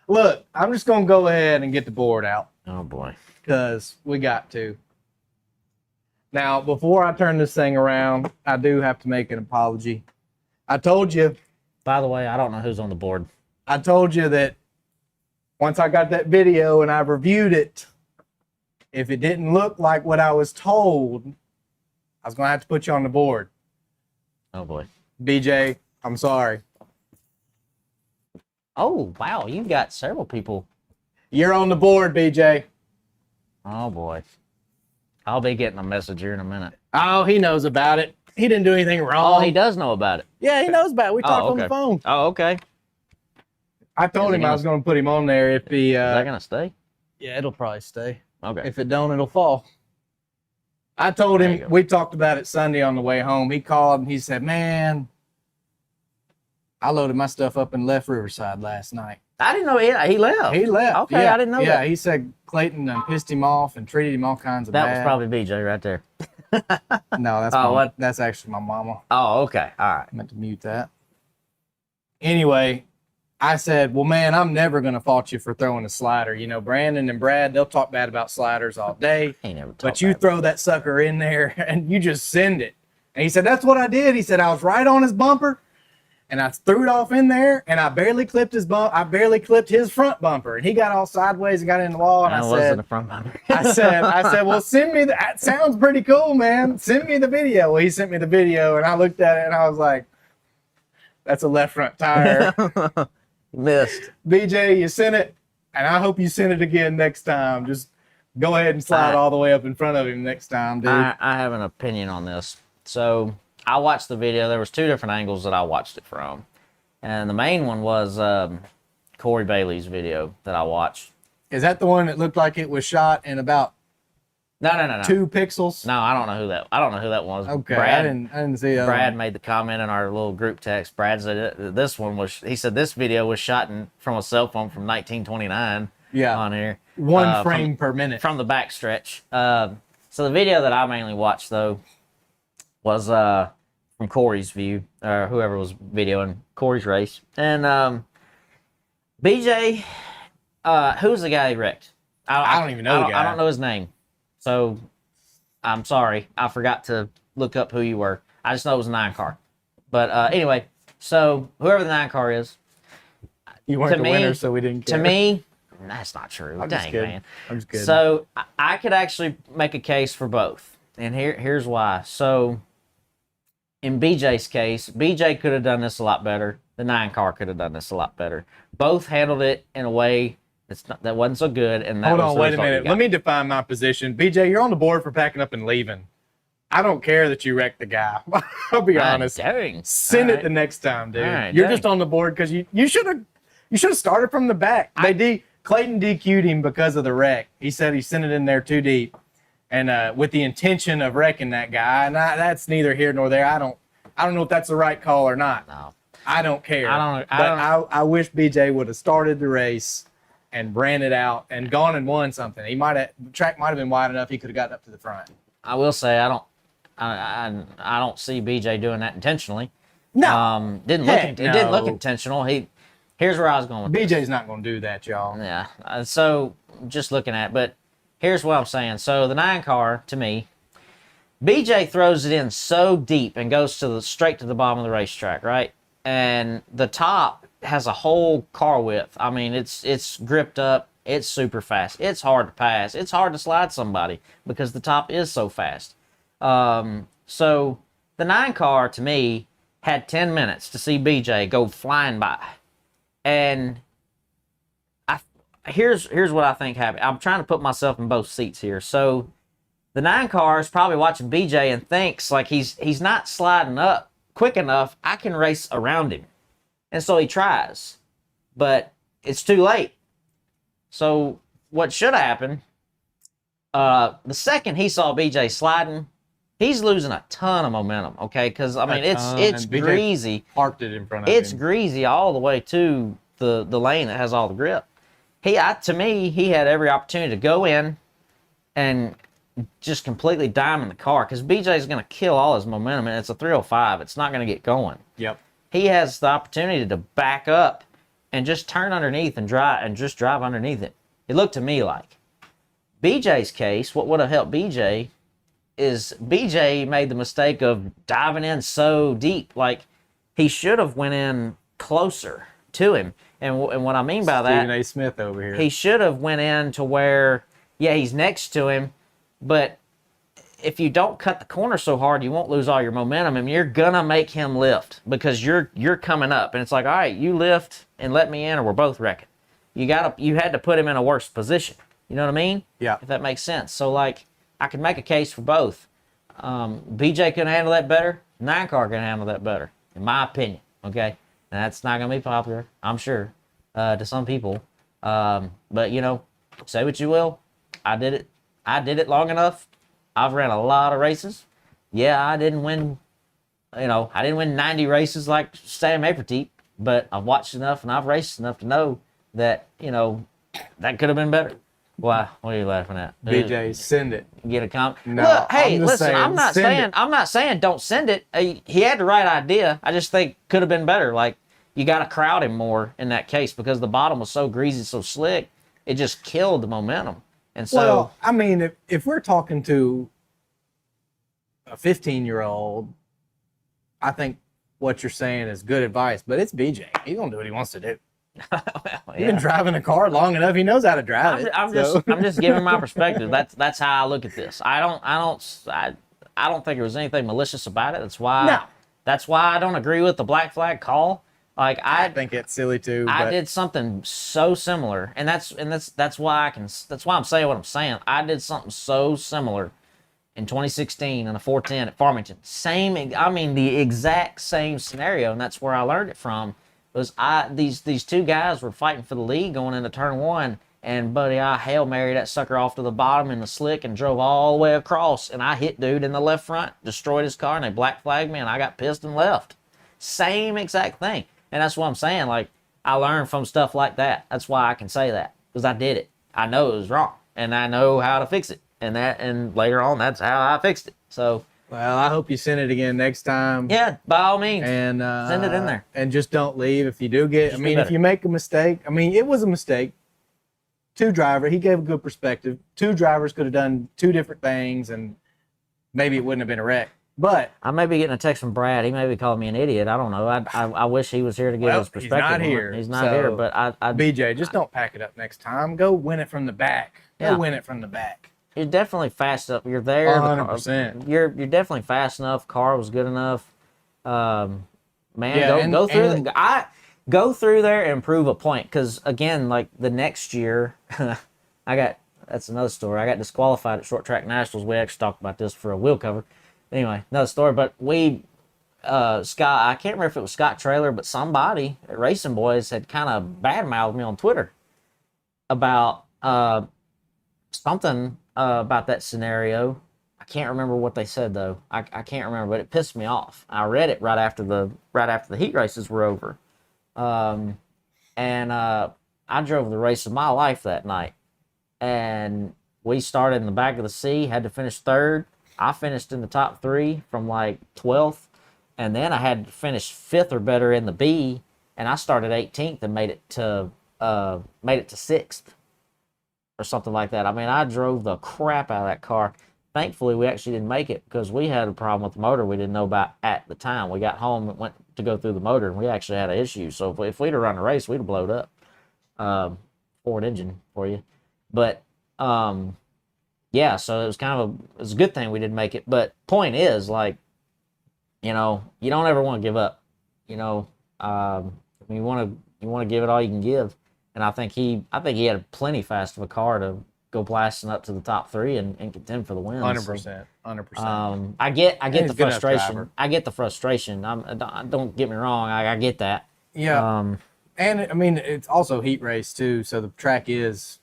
Look, I'm just gonna go ahead and get the board out. Oh boy. Because we got to. Now, before I turn this thing around, I do have to make an apology. I told you. By the way, I don't know who's on the board. I told you that once I got that video and I reviewed it, if it didn't look like what I was told, I was going to have to put you on the board. Oh, boy. BJ, I'm sorry. Oh, wow. You've got several people. You're on the board, BJ. Oh, boy. I'll be getting a message here in a minute. Oh, he knows about it. He didn't do anything wrong. Oh, he does know about it. Yeah, he knows about it. We talked on okay. the phone. Oh, okay. I told him I was going to put him on there if he... Is that going to stay? Yeah, it'll probably stay. Okay. If it don't, it'll fall. I told him, we talked about it Sunday on the way home. He called and he said, man, I loaded my stuff up and left Riverside last night. I didn't know he left. He left. Okay, yeah, I didn't know that. Yeah, he said Clayton pissed him off and treated him all kinds of bad. That was probably BJ right there. No, that's actually my mama. Oh, okay. All right. I meant to mute that. Anyway, I said, well, man, I'm never going to fault you for throwing a slider. You know, Brandon and Brad, they'll talk bad about sliders all day. But you throw that sucker in there and you just send it. And he said, that's what I did. He said, I was right on his bumper and I threw it off in there and I barely clipped his front bumper. And he got all sideways and got in the wall. And I said, the front bumper. I said, well, send me that. Sounds pretty cool, man. Send me the video. Well, he sent me the video and I looked at it and I was like, that's a left front tire. Missed. BJ, you sent it, and I hope you send it again next time. Just go ahead and slide all the way up in front of him next time, dude. I have an opinion on this. So I watched the video. There was 2 different angles that I watched it from. And the main one was Corey Bailey's video that I watched. Is that the one that looked like it was shot in about No. 2 pixels? No, I don't know who that was. Okay, Brad, I didn't see that. Brad made the comment in our little group text. Brad said he said this video was shot from a cell phone from 1929. Yeah. On here. 1 frame per minute. From the backstretch. So the video that I mainly watched though was from Corey's view, or whoever was videoing Corey's race. And BJ, who's the guy he wrecked? I don't even know the guy. I don't know his name. So I'm sorry. I forgot to look up who you were. I just know it was a 9 car. But anyway, so whoever the 9 car is. You weren't the winner, so we didn't care. To me, that's not true. I'm Dang, just kidding. man. I'm just kidding. So I could actually make a case for both. And here's why. So in BJ's case, BJ could have done this a lot better. The 9 car could have done this a lot better. Both handled it in a way that wasn't so good. And that Hold on, wait a minute. Let me define my position. BJ, you're on the board for packing up and leaving. I don't care that you wrecked the guy. I'll be honest. Dang. Send it the next time, dude. Right, you're just on the board because you should have started from the back. Clayton DQ'd him because of the wreck. He said he sent it in there too deep, and with the intention of wrecking that guy. And that's neither here nor there. I don't know if that's the right call or not. No. I don't care. I wish BJ would have started the race and ran it out and gone and won something. The track might have been wide enough. He could have gotten up to the front. I will say I don't see BJ doing that intentionally. No. It didn't look intentional. Here's where I was going with BJ's not going to do that, y'all. Yeah. So just looking at it, but here's what I'm saying. So the 9 car, to me, BJ throws it in so deep and goes straight to the bottom of the racetrack, right? And the top has a whole car width. I mean, it's gripped up. It's super fast. It's hard to pass. It's hard to slide somebody because the top is so fast. So the 9 car, to me, had 10 minutes to see BJ go flying by. And here's what I think happened. I'm trying to put myself in both seats here. So the 9 car is probably watching BJ and thinks like he's not sliding up quick enough. I can race around him. And so he tries. But it's too late. So what should happen, the second he saw BJ sliding, he's losing a ton of momentum, okay? Because, I mean, it's greasy. Parked it in front of him. It's greasy all the way to the lane that has all the grip. To me, he had every opportunity to go in and just completely diamond the car because BJ's going to kill all his momentum, and it's a 305. It's not going to get going. Yep. He has the opportunity to back up and just turn underneath and drive underneath it. It looked to me like. BJ's case, what would have helped BJ is BJ made the mistake of diving in so deep. Like, he should have went in closer to him. And what I mean by that, Stephen A. Smith over here. He should have went in to where, yeah, he's next to him, but if you don't cut the corner so hard, you won't lose all your momentum, and you're gonna make him lift because you're coming up, and it's like, all right, you lift and let me in, or we're both wrecking. You had to put him in a worse position. You know what I mean? Yeah. If that makes sense. So like, I could make a case for both. BJ could handle that better. 9 car can handle that better, in my opinion. Okay, and that's not gonna be popular, I'm sure, to some people. But you know, say what you will. I did it long enough. I've ran a lot of races. Yeah, I didn't win 90 races like Sam Aperteep, but I've watched enough and I've raced enough to know that, that could have been better. Why? What are you laughing at? BJ, send it. Get a comment? No, Look, hey, listen, I'm not send saying don't send it. He had the right idea. I just think could have been better. Like, you got to crowd him more in that case because the bottom was so greasy, so slick, it just killed the momentum. And so, well, I mean, if we're talking to a 15-year-old, I think what you're saying is good advice, but it's BJ. He's going to do what he wants to do. well, He's been driving a car long enough. He knows how to drive it. I'm just giving my perspective. That's how I look at this. I don't think there was anything malicious about it. That's why I don't agree with the black flag call. Like, I think it's silly too. I did something so similar, and that's why I'm saying what I'm saying. I did something so similar in 2016 in a 410 at Farmington. The exact same scenario, and that's where I learned it from. Was these two guys were fighting for the lead going into turn 1, and buddy, I Hail Mary that sucker off to the bottom in the slick and drove all the way across, and I hit dude in the left front, destroyed his car, and they black flagged me, and I got pissed and left. Same exact thing. And that's what I'm saying. Like, I learned from stuff like that. That's why I can say that, because I did it. I know it was wrong, and I know how to fix it. And later on, that's how I fixed it. So Well, I hope you send it again next time. Yeah, by all means. And send it in there. And just don't leave if you do get. Just I mean, if you make a mistake, I mean, it was a mistake. He gave a good perspective. Two drivers could have done two different things, and maybe it wouldn't have been a wreck. But I may be getting a text from Brad. He may be calling me an idiot. I don't know. I wish he was here to give his perspective. He's not here. He's not here. But BJ, just don't pack it up next time. Go win it from the back. Go win it from the back. You're definitely fast enough. You're there. 100%. You're definitely fast enough. Car was good enough. Man, go through there and prove a point. Because again, like the next year, that's another story. I got disqualified at Short Track Nationals. We actually talked about this for a wheel cover. Anyway, another story. But Scott, I can't remember if it was Scott Traylor, but somebody at Racing Boys had kind of badmouthed me on Twitter about something about that scenario. I can't remember what they said though. I can't remember, but it pissed me off. I read it right after the heat races were over, and I drove the race of my life that night, and we started in the back of the C, had to finish third. I finished in the top 3 from like 12th, and then I had to finish 5th or better in the B, and I started 18th and made it to 6th or something like that. I mean, I drove the crap out of that car. Thankfully, we actually didn't make it because we had a problem with the motor we didn't know about at the time. We got home and went to go through the motor, and we actually had an issue. So if we'd have run the race, we'd have blowed up. Ford engine for you. But yeah, so it was a good thing we didn't make it. But point is, like, you know, you don't ever want to give up. You know, you want to give it all you can give. And I think he had plenty fast of a car to go blasting up to the top 3 and contend for the win. 100%. I get the frustration. I get the frustration. Don't get me wrong. I get that. Yeah. And I mean, it's also heat race too. So the track is.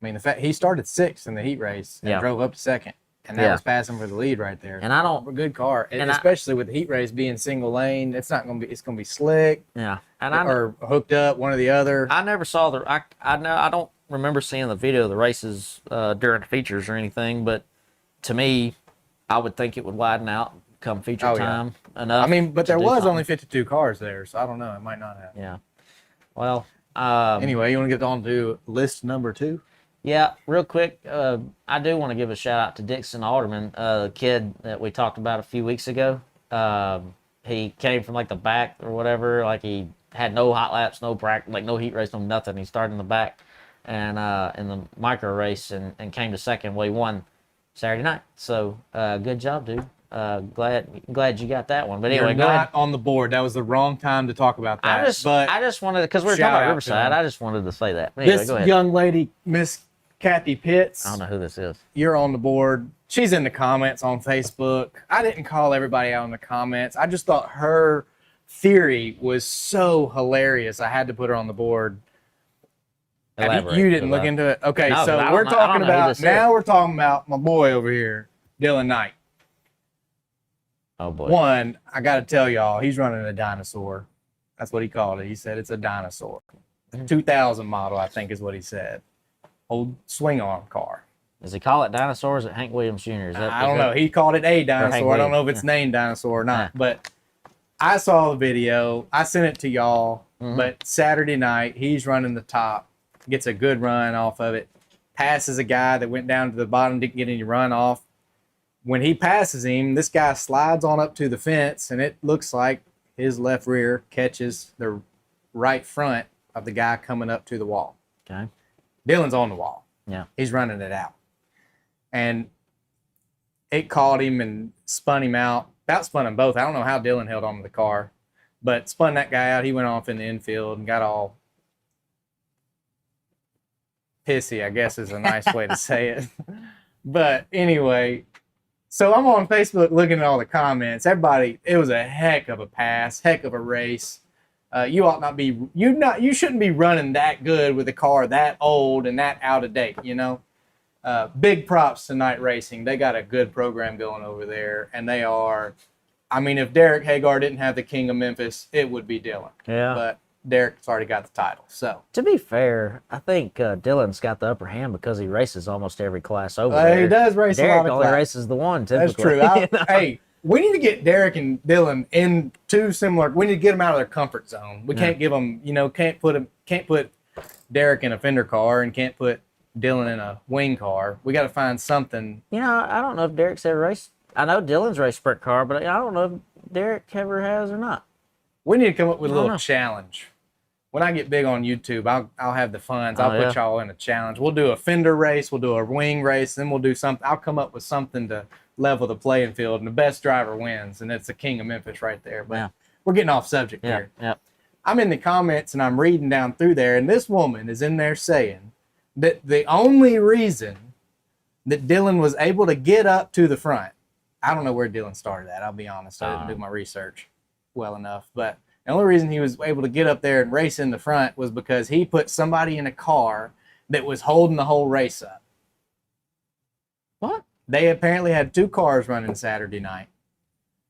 I mean, the fact he started 6th in the heat race and drove up to 2nd, and that was passing for the lead right there. And I don't a good car, and especially with the heat race being single lane, it's gonna be slick. Yeah, or hooked up, one or the other. I never saw I don't remember seeing the video of the races during the features or anything, but to me, I would think it would widen out come feature time enough. I mean, but there was only 52 cars there, so I don't know. It might not have. Yeah. Well. Anyway, you want to get on to list number 2? Yeah, real quick, I do want to give a shout out to Dixon Alderman, the kid that we talked about a few weeks ago. He came from like the back or whatever, like he had no hot laps, no practice, like no heat race, no nothing. He started in the back and in the micro race and came to 2nd. Well, he won Saturday night. So good job, dude. Glad you got that one. But anyway, You're not on the board. That was the wrong time to talk about that. I just wanted, because we were talking about Riverside, I just wanted to say that. Anyway, this go ahead. young lady, Miss Kathy Pitts. I don't know who this is. You're on the board. She's in the comments on Facebook. I didn't call everybody out in the comments. I just thought her theory was so hilarious. I had to put her on the board. You didn't look into it? Okay, no, so we're talking about my boy over here, Dylan Knight. Oh, boy. One, I got to tell y'all, he's running a dinosaur. That's what he called it. He said it's a dinosaur. 2000 model, I think is what he said. Old swing arm car. Does he call it dinosaurs at Hank Williams Jr.? I don't know. He called it a dinosaur. I don't know if it's named dinosaur or not. But I saw the video. I sent it to y'all. But Saturday night, he's running the top. Gets a good run off of it. Passes a guy that went down to the bottom, didn't get any run off. When he passes him, this guy slides on up to the fence, and it looks like his left rear catches the right front of the guy coming up to the wall. Okay. Dylan's on the wall. Yeah. He's running it out. And it caught him and spun him out. About spun them both. I don't know how Dylan held on to the car, but spun that guy out. He went off in the infield and got all pissy, I guess is a nice way to say it. But anyway, so I'm on Facebook looking at all the comments. Everybody, it was a heck of a pass, heck of a race. You shouldn't be running that good with a car that old and that out of date, you know. Big props to Night Racing. They got a good program going over there, and they are. I mean, if Derek Hagar didn't have the King of Memphis, it would be Dylan. Yeah. But Derek's already got the title. So to be fair, I think Dylan's got the upper hand because he races almost every class over there. He does race Derek a lot of only classes. races the one typically. That's true. Hey, we need to get Derek and Dylan in two similar. We need to get them out of their comfort zone. We can't give them, can't put Derek in a fender car and can't put Dylan in a wing car. We got to find something. I don't know if Derek's ever raced. I know Dylan's raced sprint car, but I don't know if Derek ever has or not. We need to come up with a little challenge. When I get big on YouTube, I'll have the funds. I'll put y'all in a challenge. We'll do a fender race. We'll do a wing race. Then we'll do something. I'll come up with something to level the playing field, and the best driver wins. And it's the king of Memphis right there. But we're getting off subject here. Yeah. I'm in the comments, and I'm reading down through there, and this woman is in there saying that the only reason that Dylan was able to get up to the front, I don't know where Dylan started at. I'll be honest. I didn't do my research well enough. But the only reason he was able to get up there and race in the front was because he put somebody in a car that was holding the whole race up. What? They apparently had two cars running Saturday night.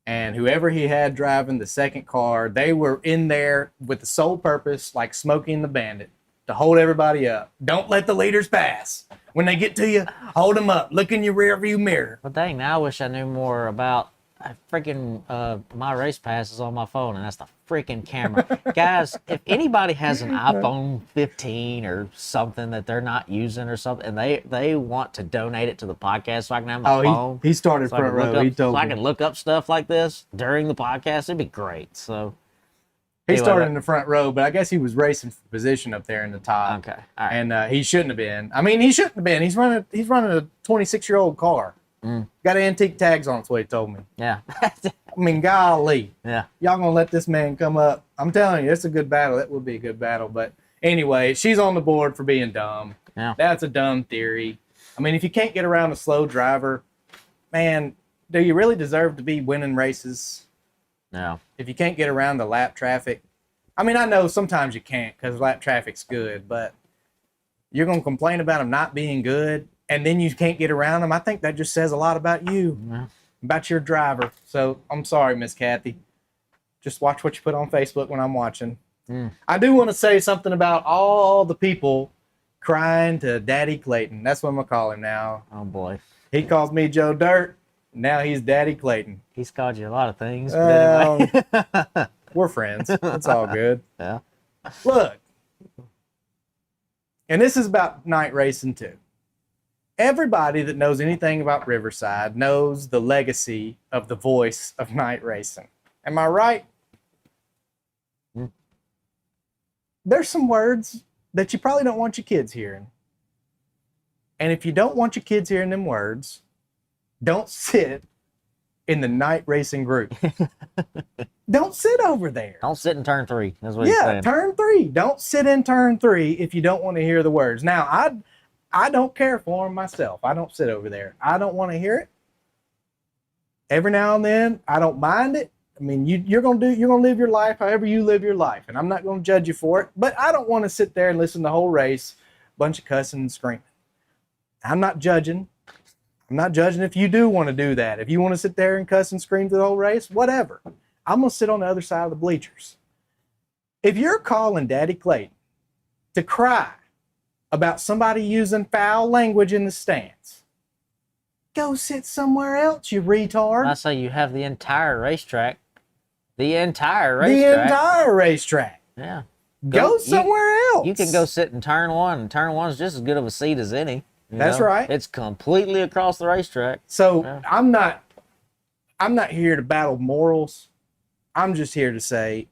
And whoever he had driving the second car, they were in there with the sole purpose, like Smokey and the Bandit, to hold everybody up. Don't let the leaders pass. When they get to you, hold them up. Look in your rearview mirror. Well, dang, now I wish I knew more about freaking my race passes on my phone, and that's the freaking camera. Guys, if anybody has an iPhone 15 or something that they're not using or something, and they want to donate it to the podcast so I can have my phone. He started so front row. He told so me. I can look up stuff like this during the podcast. It'd be great. So he started in the front row, but I guess he was racing for position up there in the top. Okay. All right. And he shouldn't have been. I mean, he shouldn't have been. He's running a 26-year-old car. Got antique tags on. That's what he told me. Yeah. I mean, golly. Yeah. Y'all gonna let this man come up? I'm telling you, it's a good battle. That would be a good battle. But anyway, she's on the board for being dumb. Yeah. That's a dumb theory. I mean, if you can't get around a slow driver, man, do you really deserve to be winning races? No. If you can't get around the lap traffic. I mean, I know sometimes you can't because lap traffic's good, but you're going to complain about them not being good, and then you can't get around them. I think that just says a lot about you, about your driver. So I'm sorry, Miss Kathy. Just watch what you put on Facebook when I'm watching. I do want to say something about all the people crying to Daddy Clayton. That's what I'm going to call him now. Oh, boy. He calls me Joe Dirt. Now he's Daddy Clayton. He's called you a lot of things. But anyway. We're friends. It's all good. Yeah. Look. And this is about night racing too. Everybody that knows anything about Riverside knows the legacy of the voice of night racing. Am I right? There's some words that you probably don't want your kids hearing. And if you don't want your kids hearing them words, don't sit in the night racing group. Don't sit over there. Don't sit in turn 3. That's what he's saying. Turn 3. Don't sit in turn 3 if you don't want to hear the words. Now, I don't care for them myself. I don't sit over there. I don't want to hear it. Every now and then, I don't mind it. I mean, you're gonna live your life however you live your life, and I'm not gonna judge you for it. But I don't want to sit there and listen to the whole race, bunch of cussing and screaming. I'm not judging. I'm not judging if you do want to do that. If you want to sit there and cuss and scream through the whole race, whatever. I'm going to sit on the other side of the bleachers. If you're calling Daddy Clayton to cry about somebody using foul language in the stands, go sit somewhere else, you retard. I say you have the entire racetrack. The entire racetrack. Yeah. Go somewhere else. You can go sit in turn 1, and turn 1 is just as good of a seat as any. That's right. It's completely across the racetrack. So I'm not here to battle morals. I'm just here to say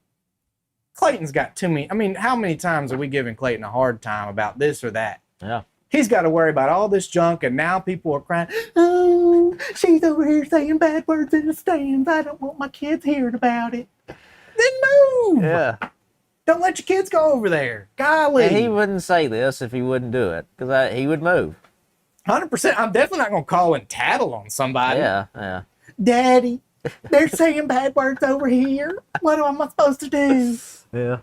Clayton's got too many. I mean, how many times are we giving Clayton a hard time about this or that? Yeah. He's got to worry about all this junk, and now people are crying, oh, she's over here saying bad words in the stands. I don't want my kids hearing about it. Then move. Yeah. Don't let your kids go over there. Golly. And he wouldn't say this if he wouldn't do it, because he would move. 100%. I'm definitely not going to call and tattle on somebody. Yeah. Daddy, they're saying bad words over here. What am I supposed to do? Yeah.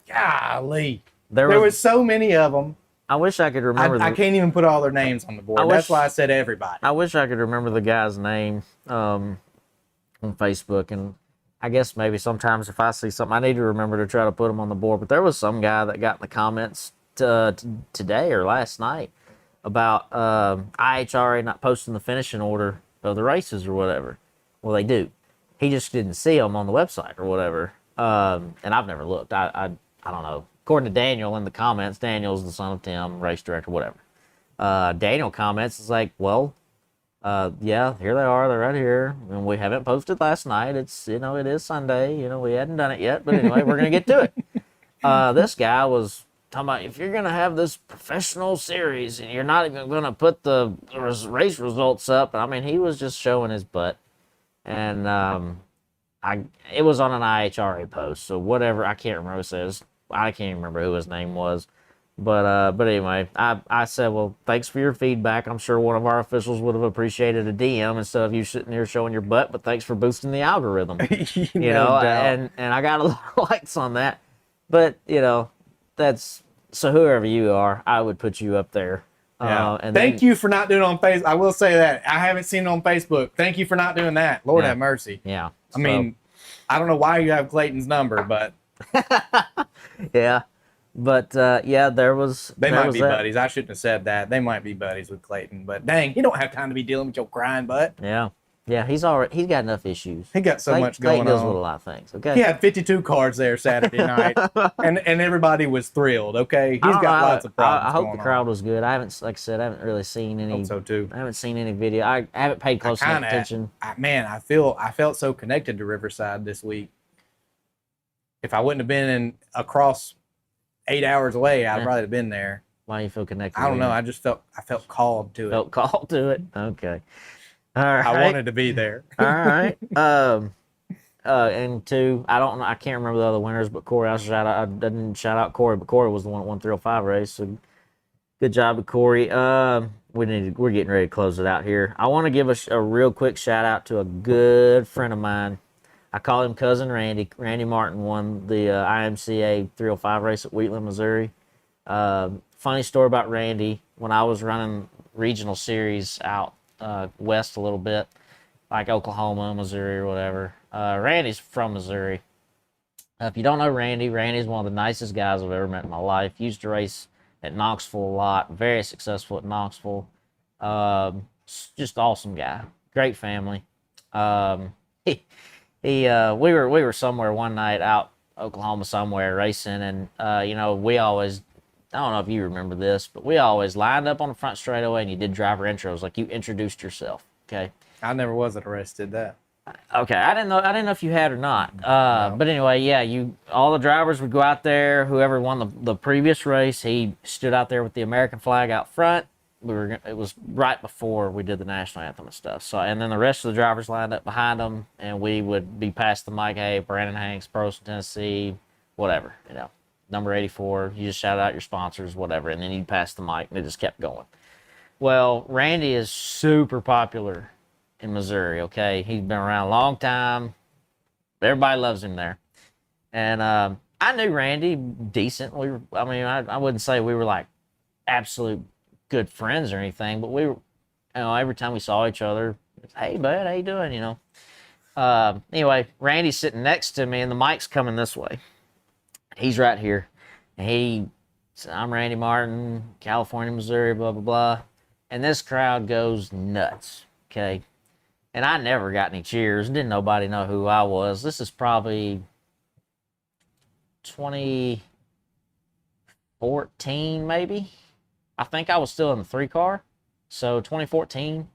Golly. There was so many of them. I wish I could remember. I can't even put all their names on the board. That's why I said everybody. I wish I could remember the guy's name on Facebook, and I guess maybe sometimes if I see something, I need to remember to try to put them on the board. But there was some guy that got in the comments today or last night about IHRA not posting the finishing order of the races or whatever. Well, they do. He just didn't see them on the website or whatever. And I've never looked. I don't know. According to Daniel in the comments, Daniel's the son of Tim, race director, whatever. Daniel comments is like, well, yeah, here they are. They're right here. And we haven't posted last night. It's, it is Sunday. We hadn't done it yet. But anyway, we're going to get to it. This guy was talking about, if you're going to have this professional series and you're not even going to put the race results up. I mean, he was just showing his butt. And it was on an IHRA post. So whatever, I can't remember what it says. I can't even remember who his name was. But anyway, I said, well, thanks for your feedback. I'm sure one of our officials would have appreciated a DM instead of you sitting here showing your butt, but thanks for boosting the algorithm. And I got a lot of likes on that. But, that's, so whoever you are, I would put you up there. Yeah. And thank you for not doing it on Facebook. I will say that. I haven't seen it on Facebook. Thank you for not doing that. Lord have mercy. Yeah. I mean, I don't know why you have Clayton's number, but. Yeah. But, there was. They might be buddies. I shouldn't have said that. They might be buddies with Clayton. But dang, you don't have time to be dealing with your crying butt. Yeah. Yeah, he's got enough issues. He got so much going on. Clayton deals with a lot of things, okay? He had 52 cards there Saturday night, and everybody was thrilled, okay? He's got lots of problems. I hope the crowd was good. I haven't really seen any. I hope so, too. I haven't seen any video. I haven't paid close enough attention. I felt so connected to Riverside this week. If I wouldn't have been across 8 hours away, I'd probably have been there. Why do you feel connected? I don't know. I felt called to it. Felt called to it? Okay. All right. I wanted to be there. All right. And two, I can't remember the other winners, but Corey, I didn't shout out Corey, but Corey was the one that won 305 race. So good job to Corey. We're getting ready to close it out here. I want to give a real quick shout out to a good friend of mine. I call him Cousin Randy. Randy Martin won the IMCA 305 race at Wheatland, Missouri. Funny story about Randy. When I was running regional series out west a little bit, like Oklahoma, Missouri, or whatever. Randy's from Missouri. If you don't know Randy, Randy's one of the nicest guys I've ever met in my life. Used to race at Knoxville a lot. Very successful at Knoxville. Just awesome guy. Great family. We were somewhere one night out Oklahoma somewhere racing, and we always, I don't know if you remember this, but we always lined up on the front straightaway and you did driver intros, like you introduced yourself. Okay. I never was at a race did that. Okay, I didn't know if you had or not. No. But anyway, yeah, all the drivers would go out there. Whoever won the previous race, he stood out there with the American flag out front. It was right before we did the national anthem and stuff. So, and then the rest of the drivers lined up behind them, and we would be past the mic. Hey, Brandon Hanks, Pros from Tennessee, whatever, number 84. You just shout out your sponsors, whatever, and then you'd pass the mic, and it just kept going. Well, Randy is super popular in Missouri. Okay, he's been around a long time. Everybody loves him there, and I knew Randy decent. I wouldn't say we were like absolute good friends or anything, but we were, every time we saw each other, hey bud, how you doing? Anyway, Randy's sitting next to me and the mic's coming this way. He's right here. And he said, I'm Randy Martin, California, Missouri, blah, blah, blah. And this crowd goes nuts. Okay. And I never got any cheers. Didn't nobody know who I was. This is probably 2014, maybe. I think I was still in the 3-car, so 2014,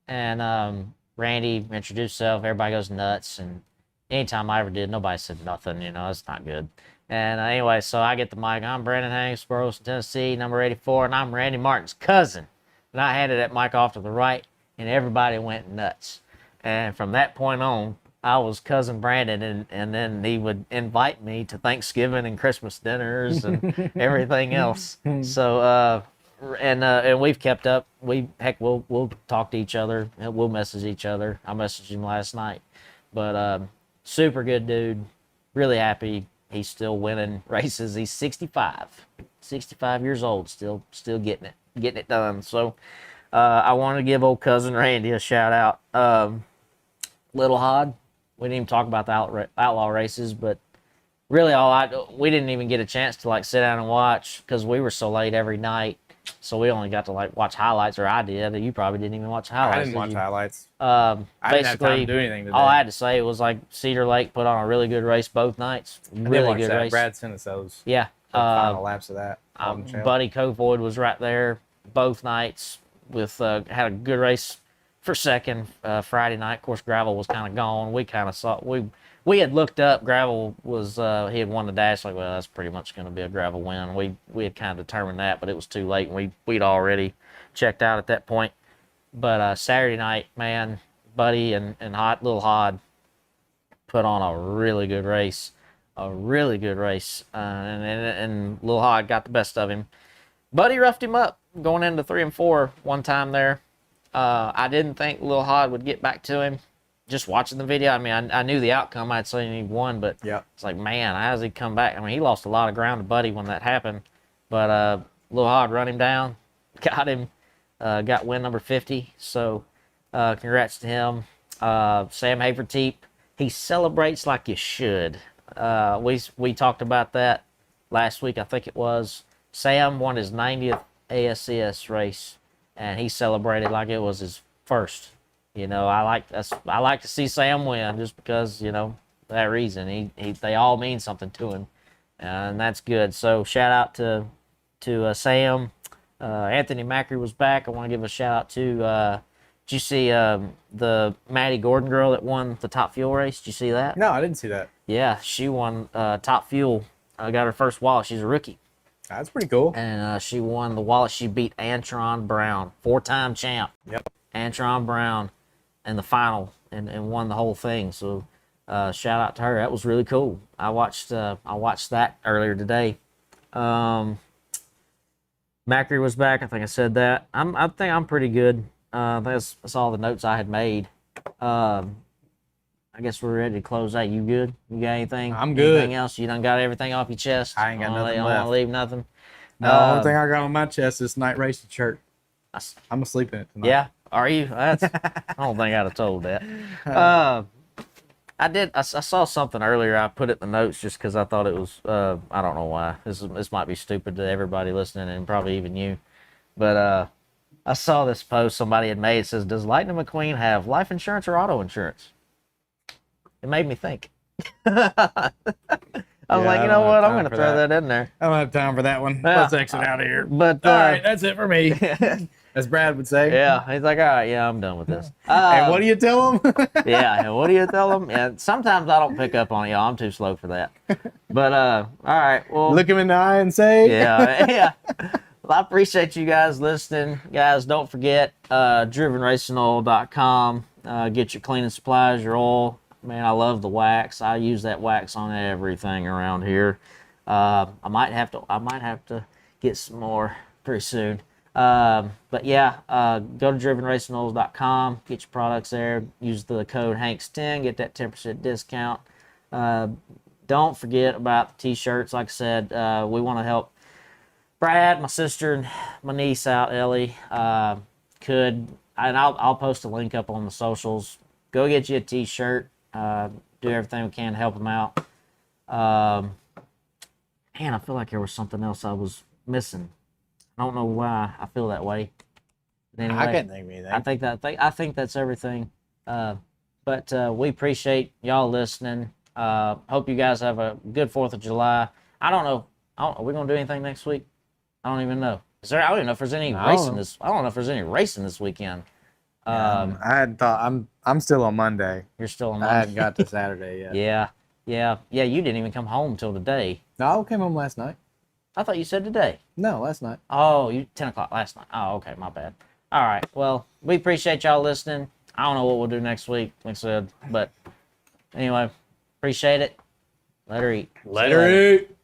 and Randy introduced himself. Everybody goes nuts, and anytime I ever did, nobody said nothing. It's not good. And anyway, so I get the mic. I'm Brandon Hanks, Burleson, Tennessee, number 84, and I'm Randy Martin's cousin. And I handed that mic off to the right, and everybody went nuts. And from that point on, I was Cousin Brandon, and then he would invite me to Thanksgiving and Christmas dinners and everything else. So. And we've kept up. We'll talk to each other. We'll message each other. I messaged him last night, but super good dude. Really happy he's still winning races. He's 65 years old, still getting it done. So I want to give old cousin Randy a shout out. Little Hod, we didn't even talk about the outlaw races, but really we didn't even get a chance to like sit down and watch because we were so late every night. So we only got to like watch highlights, or I did. You probably didn't even watch highlights. I didn't watch highlights. I didn't have time to do anything today. All I had to say was like Cedar Lake put on a really good race both nights. Really good race. Brad sent us those. Yeah. Final laps of that. Buddy Kovoid was right there both nights with had a good race for second Friday night. Of course, gravel was kind of gone. We kind of saw we had looked up. Gravel was he had won the dash. Like, well, that's pretty much going to be a gravel win. We had kind of determined that, but it was too late, and we'd already checked out at that point. But Saturday night, man, Buddy and Little Hod put on a really good race. And Little Hod got the best of him. Buddy roughed him up going into 3 and 4 one time there. I didn't think Little Hod would get back to him. Just watching the video, I mean, I knew the outcome. I'd seen he won, but it's like, man, how does he come back? I mean, he lost a lot of ground to Buddy when that happened. But Little Hod run him down, got him, got win number 50. So congrats to him. Sam Haverteep, he celebrates like you should. We talked about that last week, I think it was. Sam won his 90th ASCS race, and he celebrated like it was his first. You know, I like to see Sam win just because, you know, that reason. They all mean something to him, and that's good. So shout out to Sam. Anthony Macri was back. I want to give a shout out to. Did you see the Maddie Gordon girl that won the Top Fuel race? Did you see that? No, I didn't see that. Yeah, she won Top Fuel. Got her first wallet. She's a rookie. That's pretty cool. And she won the wallet. She beat Antron Brown, 4-time champ. Yep. Antron Brown in the final and won the whole thing. So shout out to her. That was really cool. I watched that earlier today. Macri was back. I think I said that. I think I'm pretty good. That's all the notes I had made. I guess we're ready to close out. You good? You got anything? I'm good. Anything else? You done got everything off your chest? I ain't got nothing left. I don't want to leave nothing. No, the only thing I got on my chest is night racing shirt. I'm asleep in it tonight. Yeah, are you? I don't think I'd have told that. I saw something earlier. I put it in the notes just because I thought it was. I don't know why. This might be stupid to everybody listening and probably even you, but I saw this post somebody had made. It says, "Does Lightning McQueen have life insurance or auto insurance?" It made me think. I was like, you know what? I'm going to throw that in there. I don't have time for that one. Let's exit out of here. But all right, that's it for me. As Brad would say. Yeah, he's like, all right, yeah, I'm done with this. And what do you tell him? Yeah, and what do you tell them? Yeah, sometimes I don't pick up on y'all. I'm too slow for that. But all right, well, look him in the eye and say. Yeah. Well, I appreciate you guys listening. Guys, don't forget drivenracingoil.com. Get your cleaning supplies, your oil. Man, I love the wax. I use that wax on everything around here. I might have to get some more pretty soon. But yeah, go to drivenracingoils.com. Get your products there. Use the code Hanks10. Get that 10% discount. Don't forget about the t-shirts. Like I said, we want to help Brad, my sister, and my niece out, Ellie. And I'll post a link up on the socials. Go get you a t-shirt. Do everything we can to help them out. Man, I feel like there was something else I was missing. I don't know why I feel that way. But anyway, I can't think of anything. I think that's everything. But we appreciate y'all listening. Hope you guys have a good 4th of July. I don't know. Are we gonna do anything next week? I don't even know. I don't even know if there's any racing this. I don't know if there's any racing this weekend. I hadn't thought. I'm still on Monday. You're still on Monday. I hadn't got to Saturday yet. Yeah. You didn't even come home till today. No, I came home last night. I thought you said today. No, last night. Oh, 10 o'clock last night. Oh, okay, my bad. All right. Well, we appreciate y'all listening. I don't know what we'll do next week, like I said, but anyway, appreciate it. Let her eat. Let her eat.